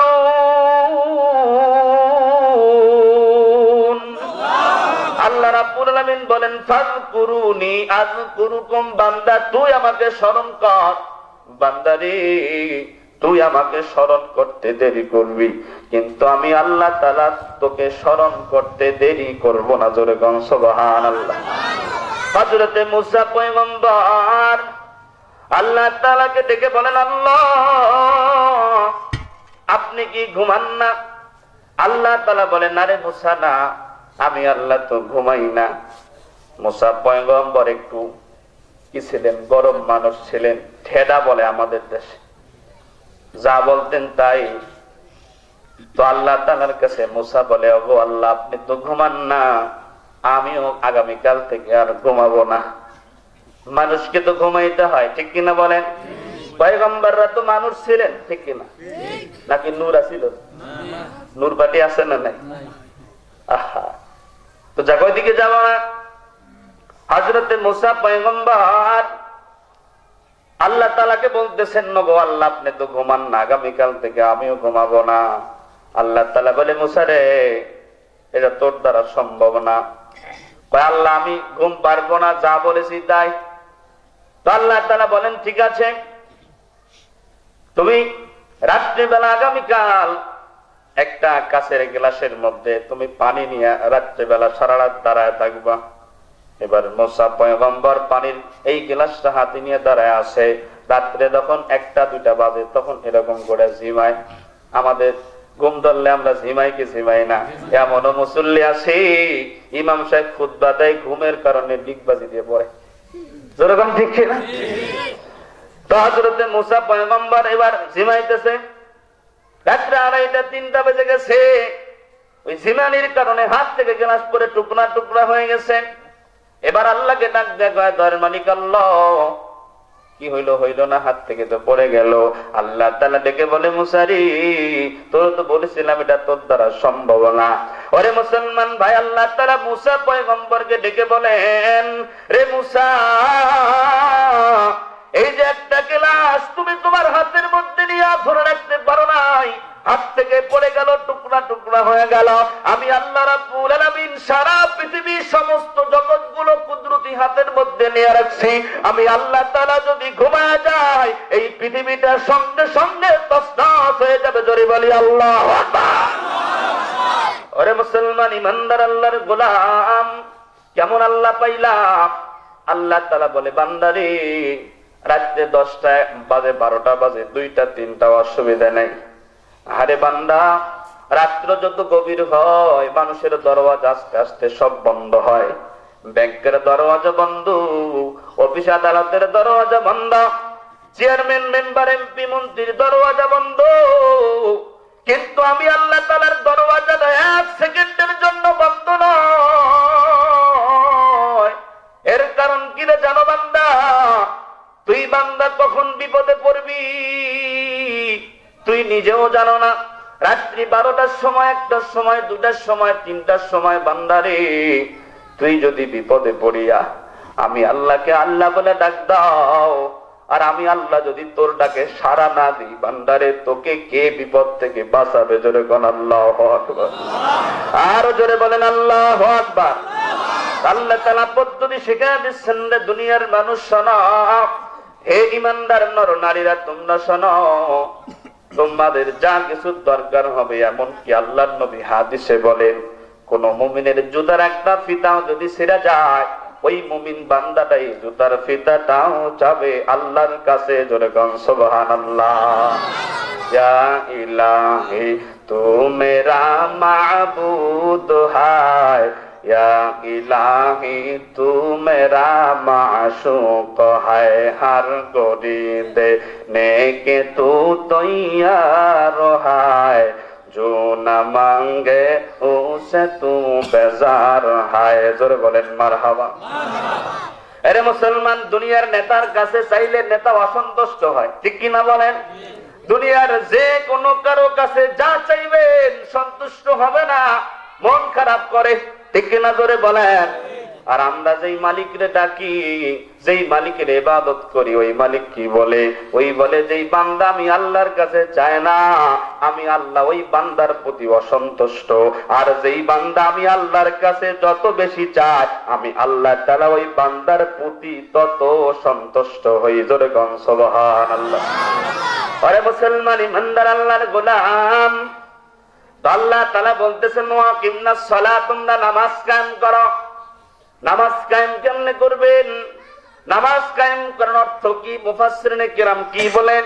S1: আল্লাহ রাব্বুল আলামিন বলেন ফাযকুরুনি আযকুরুকুম, বান্দা তুই আমাকে স্মরণ কর। বান্দারে তুই আমাকে স্মরণ করতে দেরি করবি, কিন্তু আমি আল্লাহ তাআলা তোকে স্মরণ করতে দেরি করব না। জোরে কোন সুবহানাল্লাহ। হযরতে মুসা পয়গম্বর আল্লাহ তাআলাকে ডেকে বলেন আল্লাহ আপনি কি ঘুমান না? আল্লাহ তাআলা বলেন না রে মুসা, না, আমি আল্লাহ তো ঘুমাই না। মুসা পয়গম্বর একটু কি ছিলেন, গরম মানুষ ছিলেন, ঠেডা বলে আমাদের দেশে, যা বলতেন তাই। তো আল্লাহ তাআলার কাছে মুসা বলে ওগো আল্লাহ আপনি তো ঘুমান না, আমিও আগামীকাল থেকে আর ঘুমাবো না। মানুষকে তো ঘুমাইতে হয়, ঠিক কিনা বলেন? পয়গম্বররা তো মানুষ ছিলেন, ঠিক কিনা? নাকি নূর আছিল? নূর বাটি আছে না নাই? আহা, তো জাগো দিকে যাবো না। হযরতে মুসা পয়গম্বর আল্লাহ তাআলাকে বলতেছেন নগো আল্লাহ আপনি তো ঘুমান না, আগামীকাল থেকে আমিও ঘুমাবো না। আল্লাহ তাআলা বলে মুসা রে এটা তোর দ্বারা সম্ভব না। আল্লাহ আমি ঘুম পারবো না, যা বলেছি তাই। তো আল্লাহ তাআলা বলেন ঠিক আছে, তুমি রাত্রিবেলা আগামীকাল একটা কাচের গ্লাসের মধ্যে তুমি পানি নিয়ে রাত্রিবেলা সারা রাত দাঁড়ায় থাকবা। এবার মুসা পয়গম্বর পানির এই গ্লাসটা হাতে নিয়ে দাঁড়ায় আছে। রাত্রে যখন 1টা-2টা বাজে তখন এরকম করে ঝিমায়। আমাদের ঘুম ধরলে আমরা ঝিমাই কি ঝিমাই না? এমনও মুসল্লি আছে ইমাম সাহেব খুতবা দেয়, ঘুমের কারণে ডিগবাজি দিয়ে পড়ে। যেরকম ঠিক না? তো হযরতে মুসা পয়গম্বর এবার ঝিমাইতেছে। রাত্রে 2:30-3টা বেজে গেছে। ওই ঝিমানির কারণে হাত থেকে গ্লাস পরে টুকরা টুকরা হয়ে গেছে। এবার আল্লাহকে ডাক দেয়, দয়ার মালিক আল্লাহ কি হইলো? হইলো না, হাত থেকে তো পড়ে গেল। আল্লাহ তাআলা ডেকে বলে মুসা রে তোর তো বলেছিলাম এটা তোর দ্বারা সম্ভব না। ওরে মুসলমান ভাই, আল্লাহ তাআলা মুসা পয়গম্বরকে ডেকে বলেন রে মুসা এই যে একটা গ্লাস তুমি তোমার হাতের মধ্যে নিয়ে ধরে রাখতে পারো নাই, হাত থেকে পড়ে গেল, টুকরা টুকরা হয়ে গেল। আমি আল্লাহ রাব্বুল আলামিন সারা পৃথিবীর সমস্ত জগৎগুলো কুদরতি হাতের মধ্যে নিয়ে রাখছি। আমি আল্লাহ তাআলা যদি ঘুমায় যায় এই পৃথিবীটা সঙ্গে সঙ্গে তছনছ হয়ে যাবে। জোরে বলি আল্লাহু আকবার। ওরে মুসলমান ইমানদার আল্লাহর গোলাম, কেমন আল্লাহ পাইলাম? আল্লাহ তাআলা বলে বান্দারে রাতে 10টা বাজে, 12টা বাজে, 2টা-3টা অসুবিধা নাই। আরে বান্দা রাত্র যত গভীর হয় মানুষের দরওয়াজা আস্তে আস্তে সব বন্ধ হয়। ব্যাংকের দরওয়াজা বন্ধ, অফিস আদালতের দরওয়াজা বন্ধ, চেয়ারম্যান মেম্বার এমপি মন্ত্রীর দরওয়াজা বন্ধ, কিন্তু আমি আল্লাহ তাআলার দরওয়াজাটা 1 সেকেন্ডের জন্য বন্ধ নয়। এর কারণ কি রে জানো বান্দা? তুই বান্দা কখন বিপদে পড়বি তুই নিজেও জানো না। রাত্রি 12টার সময়, 1টার সময়, 2টার সময়, 3টার সময় বান্দারে তুই যদি বিপদে পড়িয়া আমি আল্লাহকে আল্লাহ বলে ডাক দাও, আর আমি আল্লাহ যদি তোর ডাকে সাড়া না দিই বান্দারে তোকে কে বিপদ থেকে বাঁচাবে? জোরে কোন আল্লাহু আকবার। আরো জোরে বলেন আল্লাহু আকবার। আল্লাহ তাআলা পদ্ধতি শিখিয়ে দিচ্ছেন রে দুনিয়ার মানুষ শোনো, হে ঈমানদার নর নারীরা তোমরা শোনো, তোমাদের যা কিছু দরকার হবে এমনকি আল্লাহর নবী হাদিসে বলেন কোন মুমিনের জুতার একটা ফিতাও যদি ছিঁড়ে যায় ওই মুমিন বান্দাটা এই জুতার ফিতাটাও চাবে আল্লাহর কাছে। জোরে কোন সুবহানাল্লাহ। ইয়া ইলাহি তু মেরা মাবুদ হায়, या इलाही तू मेरा माशूक है, हर गोरी देने के तू तैयार है, जो न मांगे उसे तू बेजार है। जोर बोलें मरहबा। আরে মুসলমান, দুনিয়ার নেতার কাছে চাইলে নেতা অসন্তুষ্ট হয়, ঠিক কিনা বলেন? দুনিয়ার যে কোনো কারো কাছে যা চাইবেন সন্তুষ্ট হবে না, মন খারাপ করে, ঠিক কিনা জোরে বলেন? আর আমরা যেই মালিকরে ডাকি, যেই মালিকের ইবাদত করি, ওই মালিক কি বলে? ওই বলে, যেই বান্দা আমি আল্লাহর কাছে চায় না, আমি আল্লাহ ওই বান্দার প্রতি অসন্তুষ্ট। আর যেই বান্দা আমি আল্লাহর কাছে যত বেশি চাই, আমি আল্লাহ তাআলা ওই বান্দার প্রতি তত সন্তুষ্ট হই। জোরে কোন সুবহানাল্লাহ। আরে মুসলমান ইমানদার আল্লাহর গোলাম, আল্লাহ তাআলা বলতেছেন, ওয়াকিমনাস সালাত, তোমরা নামাজ কায়েম করো। নামাজ কায়েম কেমনে করবেন? নামাজ কায়েম করার অর্থ কি? মুফাসসিরিনে কিরাম কি বলেন?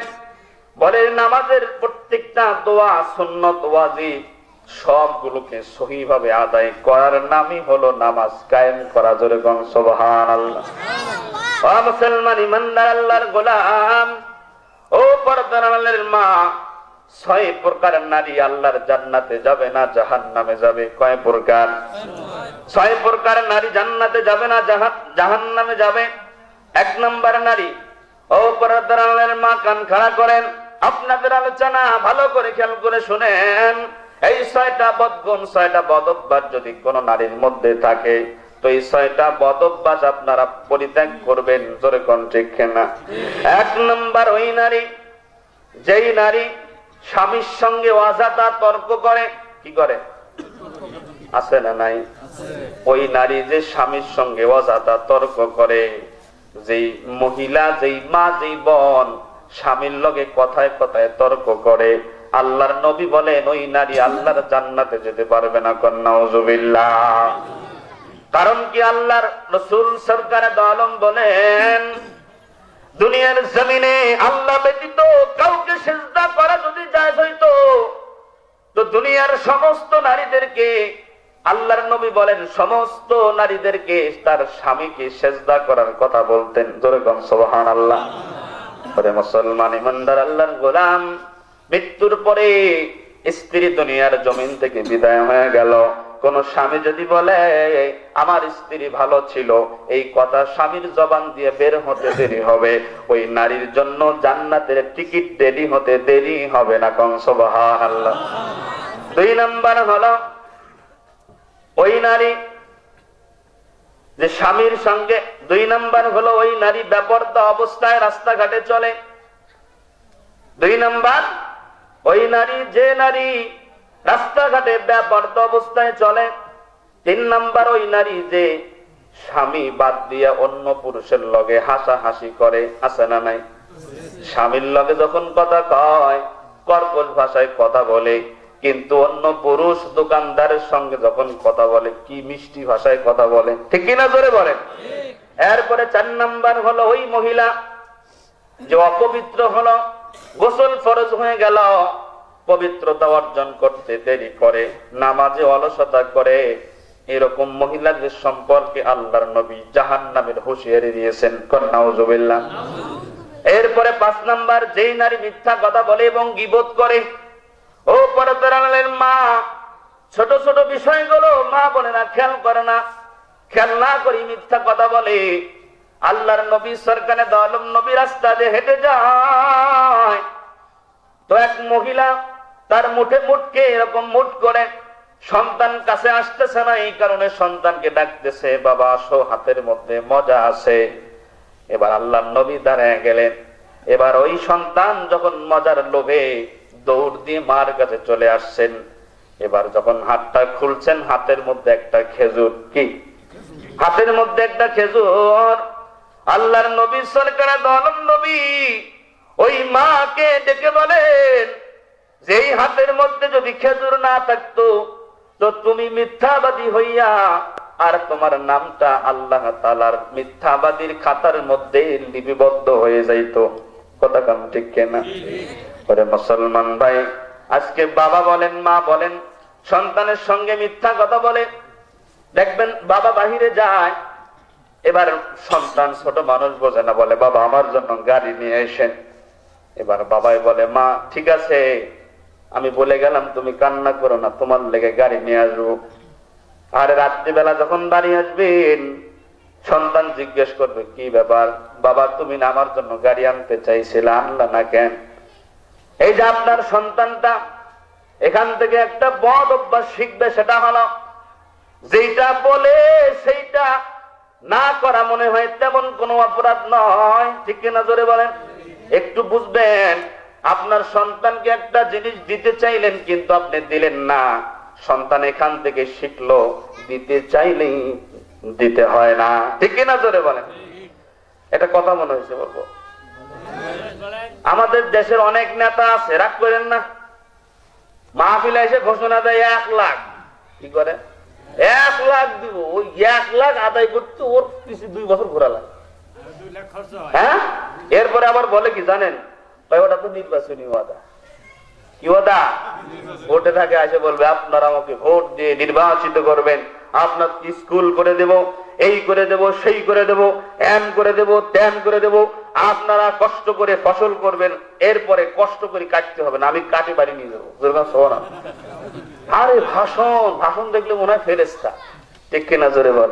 S1: বলে নামাজের প্রত্যেকটা দোয়া, সুন্নত, ওয়াজিব সবগুলোকে সহিভাবে আদায় করার নামই হলো নামাজ কায়েম করা। জোরে কোন সুবহানাল্লাহ। ও মুসলমান ইমানদার আল্লাহর গোলাম, ও পর্দার আড়ালের মা, 6 প্রকার নারী আল্লাহর জান্নাতে যাবে না, জাহান্নামে যাবে। কয় প্রকার? 6 প্রকার নারী জান্নাতে যাবে না, জাহান্নামে যাবে। 1 নম্বর নারী, ও পর্দার আড়ালের মা কান খাড়া করেন, আপনাদের আলোচনা ভালো করে খেয়াল করে শুনেন। এই 6টা বদগুণ, 6টা বদ অভ্যাস যদি কোন নারীর মধ্যে থাকে, তো এই 6টা বদ অভ্যাস আপনারা পরিত্যাগ করবেন। জোরে কোন ঠিক কিনা? 1 নম্বর, ওই নারী, যেই নারী স্বামীর সঙ্গে অযথা তর্ক করে। কি করে? আছে না নাই? ওই নারী যে স্বামীর সঙ্গে অযথা তর্ক করে, যেই মহিলা, যেই মা, যেই বোন স্বামীর লগে কথায় কথায় তর্ক করে, আল্লাহর নবী বলেন ওই নারী আল্লাহর জান্নাতে যেতে পারবে না। নাউজুবিল্লাহ। কারণ কি? আল্লাহর রাসূল সরকারে দো আলম বলেন, দুনিয়ার জমিনে আল্লাহ ব্যতীত কাউকে সিজদা করা যদি জায়েজ হইতো, তো দুনিয়ার সমস্ত নারীদেরকে, আল্লাহর নবী বলেন সমস্ত নারীদেরকে তার স্বামীকে সিজদা করার কথা বলতেন। জোরে কোন সুবহানাল্লাহ। পরে মুসলমান ইমানদার আল্লাহর গোলাম, মৃত্যুর পরে স্ত্রী দুনিয়ার জমিন থেকে বিদায় হয়ে গেল, কোন স্বামী যদি বলে আমার স্ত্রী ভালো ছিল, এই কথা স্বামীর জবান দিয়ে বের হতে দেরি হবে, ওই নারীর জন্য জান্নাতের টিকিট দেরি হতে দেরি হবে না। কোন সুবহানাল্লাহ। 2 নম্বর হলো ওই নারী যে স্বামীর সঙ্গে, 2 নম্বর হলো ওই নারী বেপরদা অবস্থায় রাস্তাঘাটে চলে। 2 নম্বর, ওই নারী, যে নারী রাস্তাঘাটে বেপরদা অবস্থায় চলে। 3 নম্বর, ওই নারী যে স্বামী বাদ দিয়ে অন্য পুরুষের লগে হাসাহাসি করে। আছে না নাই? স্বামীর লগে যখন কথা কয়, কর্কশ ভাষায় কথা বলে, কিন্তু অন্য পুরুষ দোকানদারের সঙ্গে যখন কথা বলে, কি মিষ্টি ভাষায় কথা বলে, ঠিক কিনা জোরে বলেন? এরপরে 4 নম্বর হলো ওই মহিলা যে অপবিত্র হলো, গোসল ফরজ হয়ে গেল, পবিত্রতা অর্জন করতে দেরি করে, নামাজে অলসতা করে, এরকম মহিলাদের সম্পর্কে আল্লাহর নবী জাহান্নামের হুঁশিয়ারি দিয়েছেন। নাউজুবিল্লাহ। এরপরে 5 নম্বর, যেই নারী মিথ্যা কথা বলে এবং গীবত করে। ও পর্দার আড়ালের মা, ছোট ছোট বিষয়গুলো মা বোনেরা খেয়াল করে না, খেয়াল না করি মিথ্যা কথা বলে। আল্লাহর নবী সরকারে দো আলম নবী রাস্তা দিয়ে হেঁটে যায়, তো এক মহিলা তার মুঠে মুটকে এরকম মুঠ করে, সন্তান কাছে আসতেছে না, এই কারণে সন্তানকে ডাকতেছে, বাবা আসো, হাতের মধ্যে মজা আছে। এবার আল্লাহর নবী দাঁড়ায় গেলেন। এবার ওই সন্তান যখন মজার লোভে দৌড় দিয়ে মার কাছে চলে আসছেন, এবার যখন হাতটা খুলছেন, হাতের মধ্যে একটা খেজুর। কি? হাতের মধ্যে একটা খেজুর। আল্লাহর নবী সরকারে দো আলম নবী ওই মাকে ডেকে বলেন, যে এই হাতের মধ্যে যদি খেজুর না থাকতো, তো তুমি মিথ্যাবাদী হইয়া আর তোমার নামটা আল্লাহ তাআলার মিথ্যাবাদীর খাতার মধ্যে লিপিবদ্ধ হয়ে যাইতো। কথা কাম ঠিক কিনা? ওরে মুসলমান ভাই, আজকে বাবা বলেন, মা বলেন, সন্তানের সঙ্গে মিথ্যা কথা বলে। দেখবেন বাবা বাহিরে যায়, এবার সন্তান ছোট মানুষ বোঝে না, বলে বাবা আমার জন্য গাড়ি নিয়ে আসেন। এবার বাবাই বলে, মা ঠিক আছে, আমি বলে গেলাম, তুমি কান্না করো না, তোমার লেগে গাড়ি নিয়ে আসবো। আর রাত্রিবেলা যখন বাড়ি আসবেন, সন্তান জিজ্ঞেস করবে, কি ব্যাপার বাবা, তুমি না আমার জন্য গাড়ি আনতে চাইছিলে, আনলা না কেন? এই যে আপনার সন্তানটা এখান থেকে একটা বদ অভ্যাস শিখবে, সেটা হলো যেটা বলে সেইটা না করা মনে হয় তেমন কোনো অপরাধ নয়, ঠিক কিনা জোরে বলেন? একটু বুঝবেন, আপনার সন্তানকে একটা জিনিস দিতে চাইলেন কিন্তু আপনি দিলেন না, সন্তান এখান থেকে শিখলো দিতে চাইলেই দিতে হয় না, ঠিক কিনা জোরে বলেন? এটা কথা মনে হয়েছে বলবো। আমাদের দেশের অনেক নেতা আছে, রাগ করেন না, মাহফিলে এসে ঘোষণা দেয় 1 লাখ, কি করে 1 লাখ দিব, ওই 1 লাখ আদায় করতে ওর কিছু 2 বছর ঘোরা লাগে। হ্যাঁ, এরপরে আবার বলে কি জানেন, ওটা তো নির্বাচনী ওয়াদা। কি ওয়াদা? ভোটে থাকে এসে বলবে আপনারা আমাকে ভোট দিয়ে নির্বাচিত করবেন, আপনার স্কুল করে দেব, এই করে দেব, সেই করে দেব, এম করে দেব, তেন করে দেব, আপনারা কষ্ট করে ফসল করবেন, এরপরে কষ্ট করে কাটতে হবে না, আমি কাটে বাড়ি নিয়ে যাবো। আরে ভাষণ, ভাষণ দেখলে মনে হয় ফেরেশতা, ঠিক কিনা জোরে বল?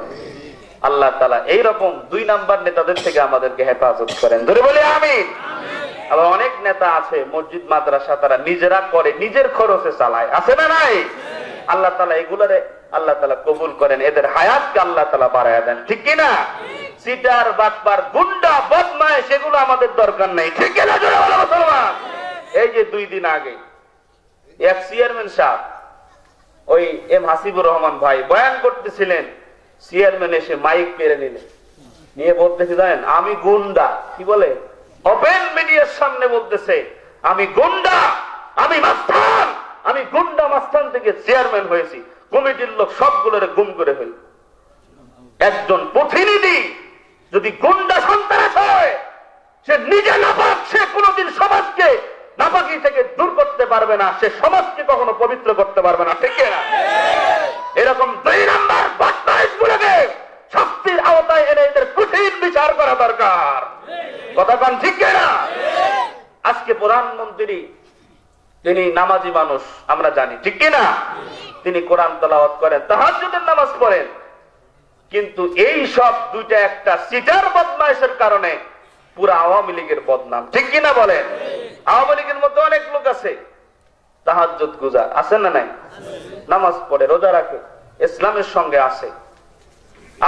S1: আল্লাহ তাআলা এইরকম 2 নাম্বার নেতাদের থেকে আমাদেরকে হেফাজত করেন, জোরে বলি আমিন। আবার অনেক নেতা আছে মসজিদ মাদ্রাসা তারা নিজেরা করে, নিজের খরচে চালায়, আছে না নাই? আল্লাহ তাআলা এগুলারে আল্লাহ তাআলা কবুল করেন, এদের হায়াতকে আল্লাহ তাআলা বাড়ায় দেন, ঠিক কিনা? সিটার বাটপার গুন্ডা বদমাইশ সেগুলো আমাদের দরকার নেই, ঠিক কিনা জোরে বলো মুসলমান? এই যে 2 দিন আগে এক চেয়ারম্যান সাহেব, ওই এম হাসিবুর রহমান ভাই বয়ান করতেছিলেন, চেয়ারম্যান এসে মাইক পেরে নিলেন, নিয়ে বলতেছে জানেন আমি গুন্ডা, কি বলে ওপেন মিডিয়ার সামনে বলতেছে আমি গুন্ডা, আমি মাস্তান, আমি গুন্ডা মাস্তান থেকে চেয়ারম্যান হয়েছি, কমিটির লোক সবগুলোরে গুম করে ফেল। একজন প্রতিনিধি যদি গুন্ডা সন্ত্রাস হয়, সে নিজে নাপাক, সে কোনোদিন সমাজকে নাপাকি থেকে দূর করতে পারবে না, সে সমাজকে কখনো পবিত্র করতে পারবে না, ঠিক না? এরকম 2 নাম্বার বদমাইশগুলোকে শাস্তির আওতায় এনে এদের কঠিন বিচার করা দরকার, কথা কান ঠিক না? আজকে প্রধানমন্ত্রী তিনি নামাজি মানুষ আমরা জানি, ঠিক কিনা? তিনি কোরআন তেলাওয়াত করেন, তাহাজ্জুদের নামাজ পড়েন, কিন্তু এই সব 2টা একটা সিটার বদমাইশের কারণে পুরো আওয়ামী লীগের বদনাম, ঠিক কিনা বলেন? আওয়ামী লীগের মধ্যে অনেক লোক আছে তাহাজ্জুদ গুজার, আছে না নাই? নামাজ পড়ে, রোজা রাখে, ইসলামের সঙ্গে আছে।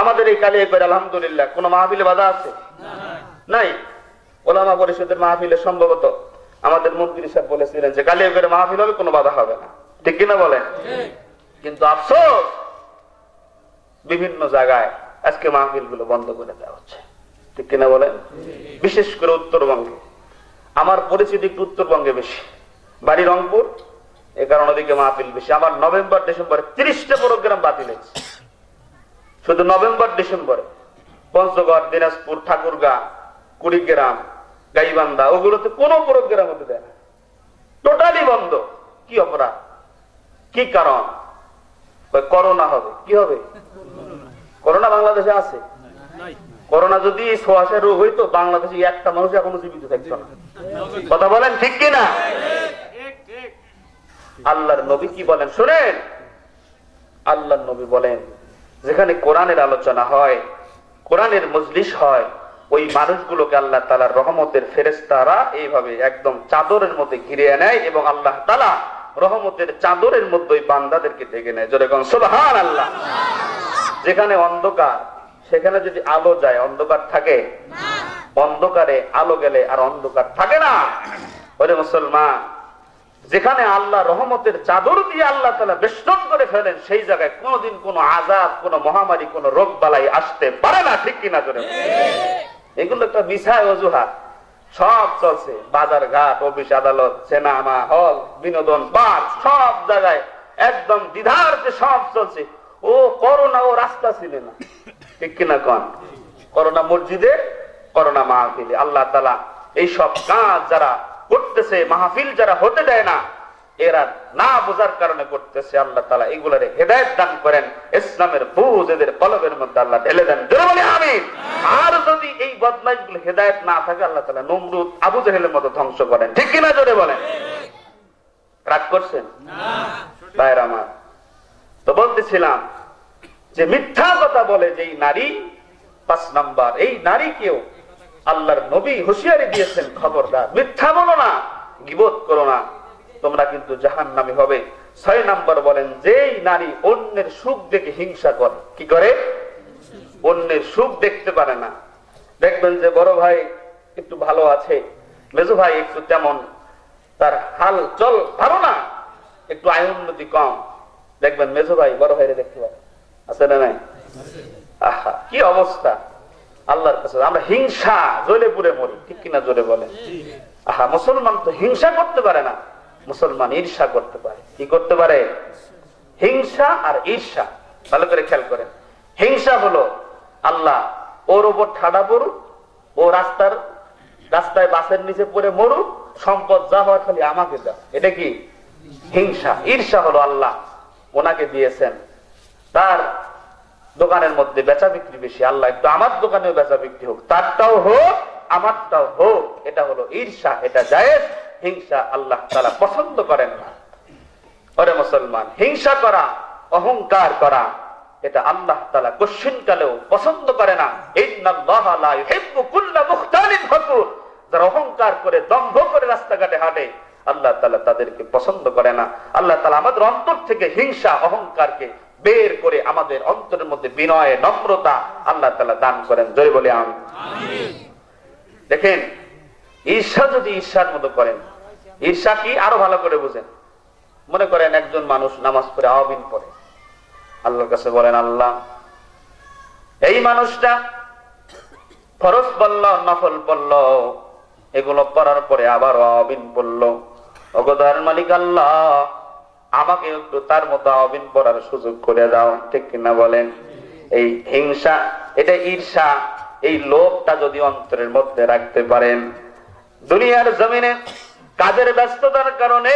S1: আমাদের এই কালিয়াকৈর আলহামদুলিল্লাহ কোন মাহফিলে বাধা আছে? নাই। ওলামা পরিষদের মাহফিলে সম্ভবত আমাদের মন্ত্রী সাহেব বলেছিলেন যে কালিয়াকৈর মাহফিল হবে, কোনো বাধা হবে না, ঠিক কিনা বলেন? কিন্তু আফসোস বিভিন্ন জায়গায় আজকে মাহফিল গুলো বন্ধ করে দেওয়া হচ্ছে, ঠিক কিনা বলেন? বিশেষ করে উত্তরবঙ্গে, আমার পরিচিতি একটু উত্তরবঙ্গে বেশি, বাড়ি রংপুর, এ কারণে ওদিকে মাহফিল বেশি। আমার নভেম্বর ডিসেম্বরে 30টা প্রোগ্রাম বাতিল হয়েছে, শুধু নভেম্বর ডিসেম্বরে। পঞ্চগড়, দিনাজপুর, ঠাকুরগাঁ, কুড়িগ্রাম, গাইবান্ধা, ওগুলোতে কোনো প্রোগ্রাম হতে দেয় না, টোটালি বন্ধ। কি অপরাধ, কি কারণ? করোনা হবে। কি হবে? করোনা বাংলাদেশে আছে। করোনা যদি সোয়াশে রোগ হইতো বাংলাদেশে একটা মানুষ এখনো জীবিত থাকতো না, কথা বলেন ঠিক কিনা? আল্লাহর নবী কি বলেন শুনেন, আল্লাহর নবী বলেন যেখানে কোরআনের আলোচনা হয়, কোরআনের মজলিস হয়, ওই মানুষগুলোকে আল্লাহ তাআলার রহমতের ফেরেশতারা এইভাবে একদম চাদরের মধ্যে ঘিরে নেয় এবং আল্লাহ তাআলা রহমতের চাদরের মধ্যে ওই বান্দাদেরকে ঢেকে নেয়, জোরে কোন সুবহানাল্লাহ। যেখানে অন্ধকার সেখানে যদি আলো যায় অন্ধকার থাকে? অন্ধকারে আলো গেলে আর অন্ধকার থাকে না। ওরে মুসলমান, যেখানে আল্লাহ রহমতের চাদর দিয়ে আল্লাহ তাআলা বেষ্টন করে ফেলেন, সেই জায়গায় কোনোদিন কোনো আযাব, কোনো মহামারী, কোনো রোগ বালাই আসতে পারে না, ঠিক কিনা জোরে? এগুলো একটা মিছায় অজুহাত, সব চলছে, বাজার ঘাট, অফিস আদালত, সিনেমা হল, বিনোদন পার্ক, সব জায়গায় একদম দ্বিধার্থে সব চলছে। ও করোনা ও রাস্তা ছিল না, ঠিক কিনা কন? করোনা মসজিদে, করোনা মাহফিলে। আল্লাহ তাআলা এই সব কাজ যারা করতেছে, মাহফিল যারা হতে দেয় না, এরা না বোঝার কারণে করতেছে, আল্লাহ তাআলা এগুলারে হেদায়েত দান করেন, ইসলামের বুঝ এদের কলবের মধ্যে আল্লাহ ঢেলে দেন, জোরে বলি আমিন। আর যদি এই বদমাইশগুলো হেদায়েত না থাকে, আল্লাহ তাআলা নমরুদ, আবু জেহেলের মতো ধ্বংস করেন, ঠিক কিনা জোরে বলেন? রাগ করছেন না ভাইরা আমার? তো বলতেছিলাম যে মিথ্যা কথা বলে যেই নারী, 5 নাম্বার, এই নারীকেও আল্লাহর নবী হুঁশিয়ারি দিয়েছেন, খবরদার মিথ্যা বলো না, গীবত করো না, তোমরা কিন্তু জাহান্নামী হবে। 6 নাম্বার বলেন, যেই নারী অন্যের সুখ দেখে হিংসা করে, কি করে? অন্যের সুখ দেখতে পারে না। দেখবেন যে বড় ভাই একটু ভালো আছে, মেজো ভাই একটু তেমন তার হাল চল ভালো না, একটু আয় উন্নতি কম, দেখবেন মেজো ভাই বড় ভাইরে দেখতে পারে, আছে না নাই? আহা কি অবস্থা আল্লাহর কাছে, আমরা হিংসা জ্বলে পুড়ে মরি, ঠিক কিনা জোরে বলেন? আহা, মুসলমান তো হিংসা করতে পারে না, মুসলমান ঈর্ষা করতে পারে। কি করতে পারে? হিংসা আর ঈর্ষা। ভালো করে খেয়াল করেন, হিংসা হলো আল্লাহ ওর উপর ঠাডা পড়ুক, ও রাস্তায় বাসের নিচে পড়ে মরুক, সম্পদ যা হয় খালি আমাকে দাও, এটা কি হিংসা। ঈর্ষা হলো আল্লাহ ওনাকে দিয়েছেন, তার দোকানের মধ্যে বেচা বিক্রি বেশি, আল্লাহ একটু আমার দোকানেও বেচা বিক্রি হোক, তারটাও হোক আমারটাও হোক, এটা হলো ঈর্ষা, এটা জায়েজ। হিংসা আল্লাহ তাআলা পছন্দ করেন না। ওরে মুসলমান, হিংসা করা, অহংকার করা, এটা আল্লাহ তাআলা কোশ্চিন কালেও পছন্দ করে না। ইন্নাল্লাহা লা ইউহিব্বু কুল্লা মুখতালিন ফখুর, যারা অহংকার করে দম্ভ করে রাস্তাঘাটে হাঁটে, আল্লাহ তাআলা তাদেরকে পছন্দ করে না। আল্লাহ তাআলা আমাদের অন্তর থেকে হিংসা অহংকারকে বের করে আমাদের অন্তরের মধ্যে বিনয় নম্রতা আল্লাহ তাআলা দান করেন। জয় বলি আমিন। দেখেন, ঈর্ষা যদি ঈর্ষার মতো করেন, ঈর্ষা কি আরো ভালো করে বুঝেন। মনে করেন একজন মানুষ নামাজ পড়ে আওয়াবিন পড়ে, আল্লাহর কাছে বলেন, আল্লাহ এই মানুষটা ফরজ পড়ল, নফল পড়ল, এগুলো পড়ার পরে আবার আওয়াবিন পড়ল, ওগো দয়ার মালিক আল্লাহ আমাকে একটু তার মতো আওয়াবিন পড়ার সুযোগ করে দাও, ঠিক কিনা বলেন? এই হিংসা, এটা ঈর্ষা, এই লোভটা যদি অন্তরের মধ্যে রাখতে পারেন, দুনিয়ার জমিনে কাজের ব্যস্ততার কারণে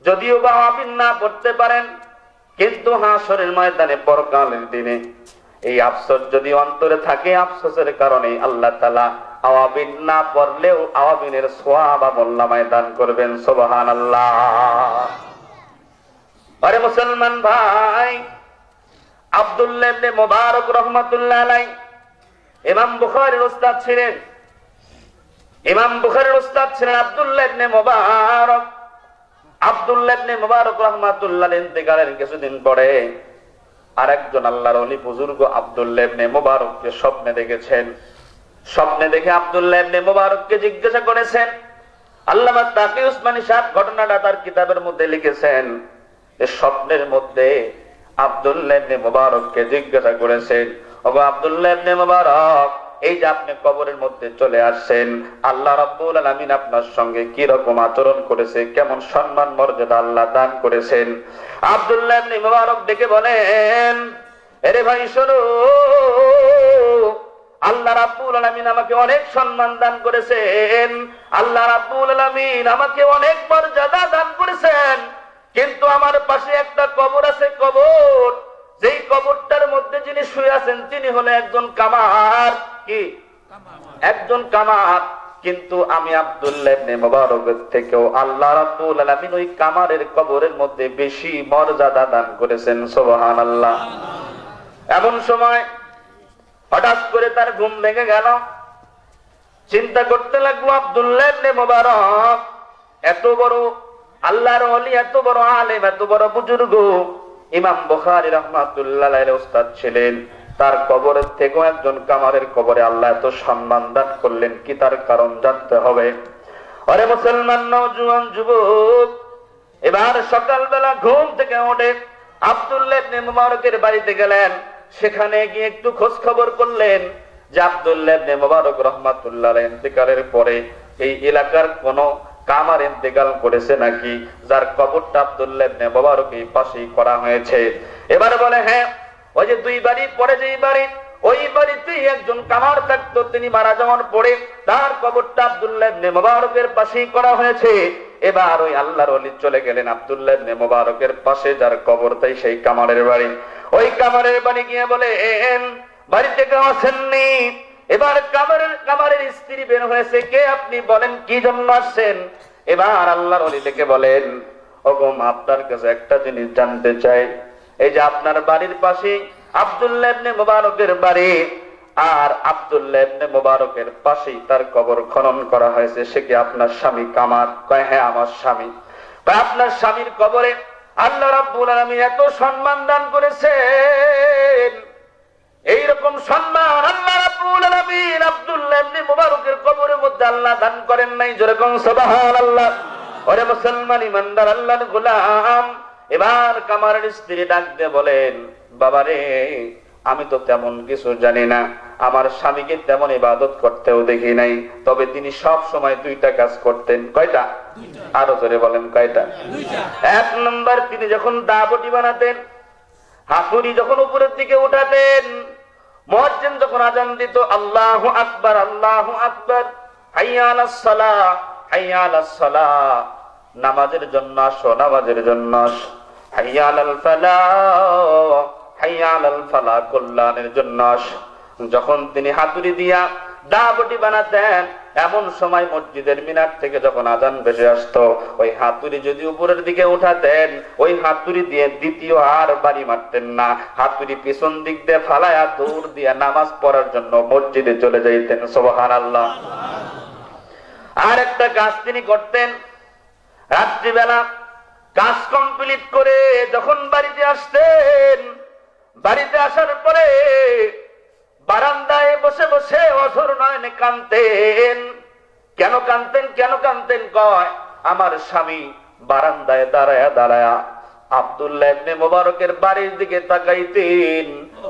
S1: যদিও বা আওয়াবিন না পড়তে পারেন, কিন্তু হাসরের ময়দানে পরকালের দিনে এই আফসোস যদি অন্তরে থাকে, আফসোসের কারণে আল্লাহ তাআলা আওয়াবিন না পড়লেও আওয়াবিনের সওয়াব আমলনামায় দান করবেন। সুবহানাল্লাহ। আরে মুসলমান ভাই, আব্দুল্লাহ ইবনে মুবারক রাহমাতুল্লাহ আলাইহি ইমাম বুখারীর উস্তাদ ছিলেন। ইমাম বুখারীর উস্তাদ ছিলেন আব্দুল্লাহ ইবনে মুবারক। আব্দুল্লাহ ইবনে মুবারক রাহমাতুল্লাহ ইন্তেকালের কিছুদিন পরে আরেকজন আল্লাহর ওলি বুজুর্গ আব্দুল্লাহ ইবনে মুবারককে স্বপ্নে দেখেছেন। স্বপ্নে দেখে আব্দুল্লাহ ইবনে মুবারককে জিজ্ঞাসা করেছেন, আল্লামা তাকি উসমানী সাহেব ঘটনাটা তার কিতাবের মধ্যে লিখেছেন। এই স্বপ্নের মধ্যে আব্দুল্লাহ ইবনে মুবারককে জিজ্ঞাসা করেছেন, ওগো আব্দুল্লাহ ইবনে মুবারক, এই যে আপনি কবরের মধ্যে চলে আসছেন, আল্লাহ রাব্বুল আলামিন আপনার সঙ্গে কি রকম আচরণ করেছে, কেমন সম্মান মর্যাদা আল্লাহ দান করেছেন? আব্দুল্লাহ ইবনে মুবারক ডেকে বলেন, আরে ভাই শোনো, আল্লাহ রাব্বুল আলামিন আমাকে অনেক সম্মান দান করেছেন, আল্লাহ রাব্বুল আলামিন আমাকে অনেক মর্যাদা দান করেছেন, কিন্তু আমার পাশে একটা কবর আছে, কবর, যেই কবরটার মধ্যে যিনি শুয়ে আছেন তিনি হলো একজন কামার। কি? একজন কামার। কিন্তু আমি আব্দুল্লাহ ইবনে মুবারকের থেকেও আল্লাহ রাব্বুল আলামিন ওই কামারের কবরের মধ্যে বেশি মর্যাদা দান করেছেন। সুবহানাল্লাহ। এমন সময় হঠাৎ করে তার ঘুম ভেঙে গেল। চিন্তা করতে লাগলো, আব্দুল্লাহ ইবনে মুবারক এত বড় আল্লাহর ওলি, এত বড় আলেম, এত বড় বুজুর্গ, ইমাম বুখারী রাহমাতুল্লাহ আলাইহির উস্তাদ ছিলেন, তার কবরের থেকেও একজন কামারের কবরে আল্লাহ এত সম্মান দান করলেন, কি তার কারণ জানতে হবে। আরে মুসলমান নওজোয়ান যুবক, এবার সকালবেলা ঘুম থেকে উঠে আব্দুল্লাহ ইবনে মুবারকের বাড়িতে গেলেন। সেখানে গিয়ে একটু খোঁজ খবর করলেন যে আব্দুল্লাহ ইবনে মুবারক রাহমাতুল্লাহ আলাইহি ইন্তেকালের পরে এই এলাকার কোন কামার ইন্তেকাল করেছে নাকি, যার কবরটা আব্দুল্লাহ ইবনে মুবারকের পাশেই করা হয়েছে। এবারে বলে, হ্যাঁ, ওই যে 2 বাড়ি পরে যেই বাড়ি, ওই বাড়িতেই একজন কামার থাকতো, তিনি মারা যাওয়ার পরে তার কবরটা আব্দুল্লাহ ইবনে মুবারকের পাশেই করা হয়েছে। এবার ওই আল্লাহর ওলি চলে গেলেন আব্দুল্লাহ ইবনে মুবারকের পাশে যার কবর, তাই সেই কামারের বাড়ি। ওই কামারের বাড়ি গিয়ে বলে, বাড়িতে কেউ আসেননি? এবার কামারের স্ত্রী বের হয়েছে, কে আপনি, বলেন কি জন্য আসছেন? এবার আল্লাহর ওলি ডেকে বলেন, ওগো আপনার কাছে একটা জিনিস জানতে চাই, এই যে আপনার বাড়ির পাশে আব্দুল্লাহ ইবনে মুবারকের বাড়ি, আর আব্দুল্লাহ ইবনে মুবারকের পাশেই তার কবর খনন করা হয়েছে। সে কি আপনার স্বামী কামার? কয় হ্যাঁ আমার স্বামী। কয় আপনার স্বামীর কবরে আল্লাহ রাব্বুল আলামিন এত সম্মান দান করেছেন, এইরকম সম্মান আল্লাহ রাব্বুল আলামিন আব্দুল্লাহ ইবনে মুবারকের কবরের মধ্যে আল্লাহ দান করেন নাই। যেরকম সুবহানাল্লাহ। ওরে মুসলমান ইমানদার আল্লাহর গোলাম, এবার কামারের স্ত্রী ডাক দিয়ে বলেন, বাবারে আমি তো তেমন কিছু জানি না, আমার স্বামীকে তেমন ইবাদত করতেও দেখি নাই, তবে তিনি সব সময় দুইটা কাজ করতেন। কয়টা? আরো জোরে বলেন কয়টা? এক নম্বর, তিনি যখন দাবটি বানাতেন, হাতুড়ি যখন উপরের দিকে উঠাতেন, মুয়াজ্জিন যখন আযান দিত, আল্লাহু আকবার আল্লাহু আকবার, হাইয়া আলাস সালাহ হাইয়া আলাস সালাহ, নামাজের জন্য আসো নামাজের জন্য আসো, হাইয়া আলাল ফালাহ হাইয়া আলাল ফালাহ, কল্যাণের জন্য আসো। যখন তিনি হাতুড়ি দিয়া দাবটি বানাতেন, এমন সময় মসজিদের মিনার থেকে যখন আযান ভেসে আসতো, ওই হাতুড়ি যদি উপরের দিকে উঠাতেন, ওই হাতুড়ি দিয়ে দ্বিতীয় আর বাড়ি মারতেন না, হাতুড়ি পিছন দিক দিয়ে ফালায়া দৌড় দিয়া নামাজ পড়ার জন্য মসজিদে চলে যাইতেন। সুবহানাল্লাহ। আর একটা কাজ তিনি করতেন, রাত্রিবেলা কাজ কমপ্লিট করে যখন বাড়িতে আসতেন, বাড়িতে আসার পরে বারান্দায় বসে বসে অঝোর নয়নে কাঁদতেন। কেন কাঁদতেন? কেন কাঁদতেন? কয় আমার স্বামী বারান্দায় দাঁড়ায়া দাঁড়ায়া আব্দুল্লাহ ইবনে মুবারকের বাড়ির দিকে তাকাইতেন,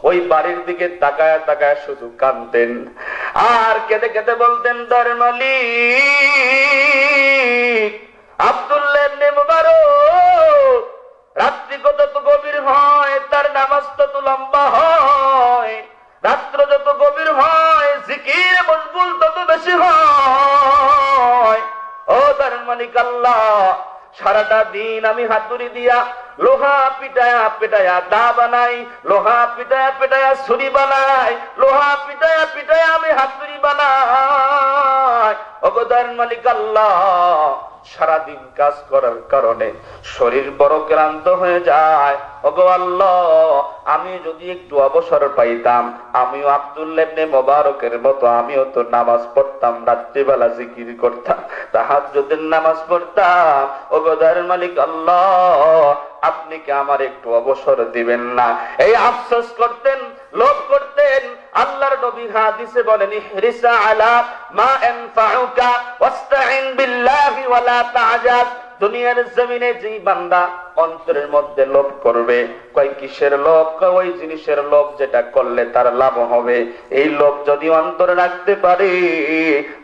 S1: ওই বাড়ির দিকে তাকায়া তাকায়া শুধু কাঁদতেন, আর কেঁদে কেঁদে বলতেন, তার মালিক আব্দুল্লাহ ইবনে মুবারক রাত্রি কত গভীর হয়, তার নামাজ তত লম্বা হয়, রাত্র যত গভীর হয় জিকিরে মশগুল তত বেশি হয়। ও তার মালিক আল্লাহ, সারাটা দিন আমি হাতুড়ি দিয়া লোহা পিটায়া পিটায়া দা বানাই, লোহা পিটায়া পিটায়া ছুরি বানাই, লোহা পিটায়া পিটায়া আমি হাতুড়ি বানাই। ওগো তার মালিক আল্লাহ, সারাদিন কাজ করার কারণে শরীর বড় ক্লান্ত হয়ে যায়। ওগো আল্লাহ, আমি যদি একটু অবসর পাইতাম, আমিও আব্দুল্লাহ ইবনে মুবারকের মতো আমিও তো নামাজ পড়তাম, রাত্রিবেলা জিকির করতাম, তাহাজ্জুদের নামাজ পড়তাম। ওগো দয়ার মালিক আল্লাহ, আপনি কি আমার একটু অবসর দিবেন না? এই আফসোস করতেন, লোভ করতেন। আল্লাহর নবী হাদিসে বলেন, ইহরিসা আলা মা ইয়ানফাউকা ওয়াস্তাইন বিল্লাহি ওয়ালা তা'জাজ। দুনিয়ার জমিনে যেই বান্দা অন্তরের মধ্যে লোভ করবে, কয় কিসের লোভ? ওই জিনিসের লোভ যেটা করলে তার লাভ হবে। এই লোভ যদি অন্তরে রাখতে পারে,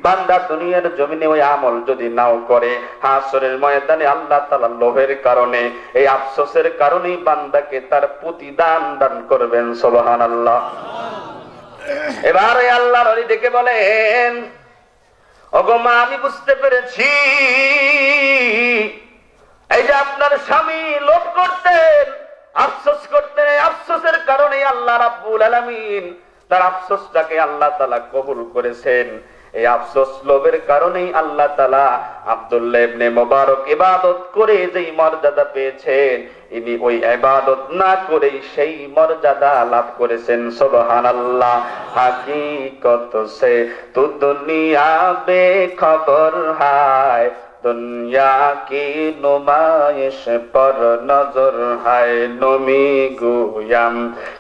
S1: বান্দা দুনিয়ার জমিনে ওই আমল যদি নাও করে, হাসরের ময়দানে আল্লাহ তাআলা লোভের কারণে, এই আফসোসের কারণেই বান্দাকে তার প্রতিদান দান করবেন। সুবহানাল্লাহ। এবার ওই আল্লাহর ওলি ডেকে বলেন, ওগো মা, আমি বুঝতে পেরেছি, এই যে আপনার স্বামী লোভ করতেন, আফসোস করতেন, এই আফসোসের কারণে আল্লাহ রাব্বুল আলামিন তার আফসোসটাকে আল্লাহ তাআলা কবুল করেছেন। এই আফসোস লোভের কারণেই আল্লাহ তাআলা আব্দুল্লাহ ইবনে মুবারক ইবাদত করে যেই মর্যাদা পেয়েছেন, ইনি ওই ইবাদত না করেই সেই মর্যাদা লাভ করেছেন। সুবহানাল্লাহ। হাকিকত সে তু দুনিয়া বেখবর হায়, দুনিয়া কি নুমাইশ পর নজর হায়, নমি গুয়াম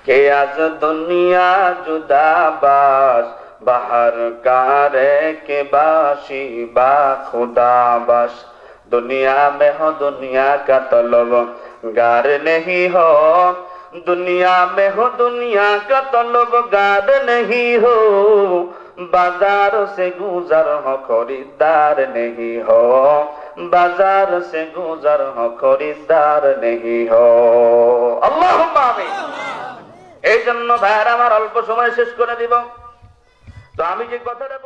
S1: কে আজ দুনিয়া জুদাবাস, বাহার কারে के बाशी बा खुदा बस। दुनिया में हो दुनिया का तलब गार नहीं हो, दुनिया में हो दुनिया का तलब गार नहीं हो, बाजार से गुजर हो खरीदार नहीं हो, बाजार से गुजर हो खरीदार नहीं हो। अल्लाहुम्मा आमीन। এই জন্য ভাইরা আমার অল্প সময় শেষ করে দিব। তো আমি যে কথাটা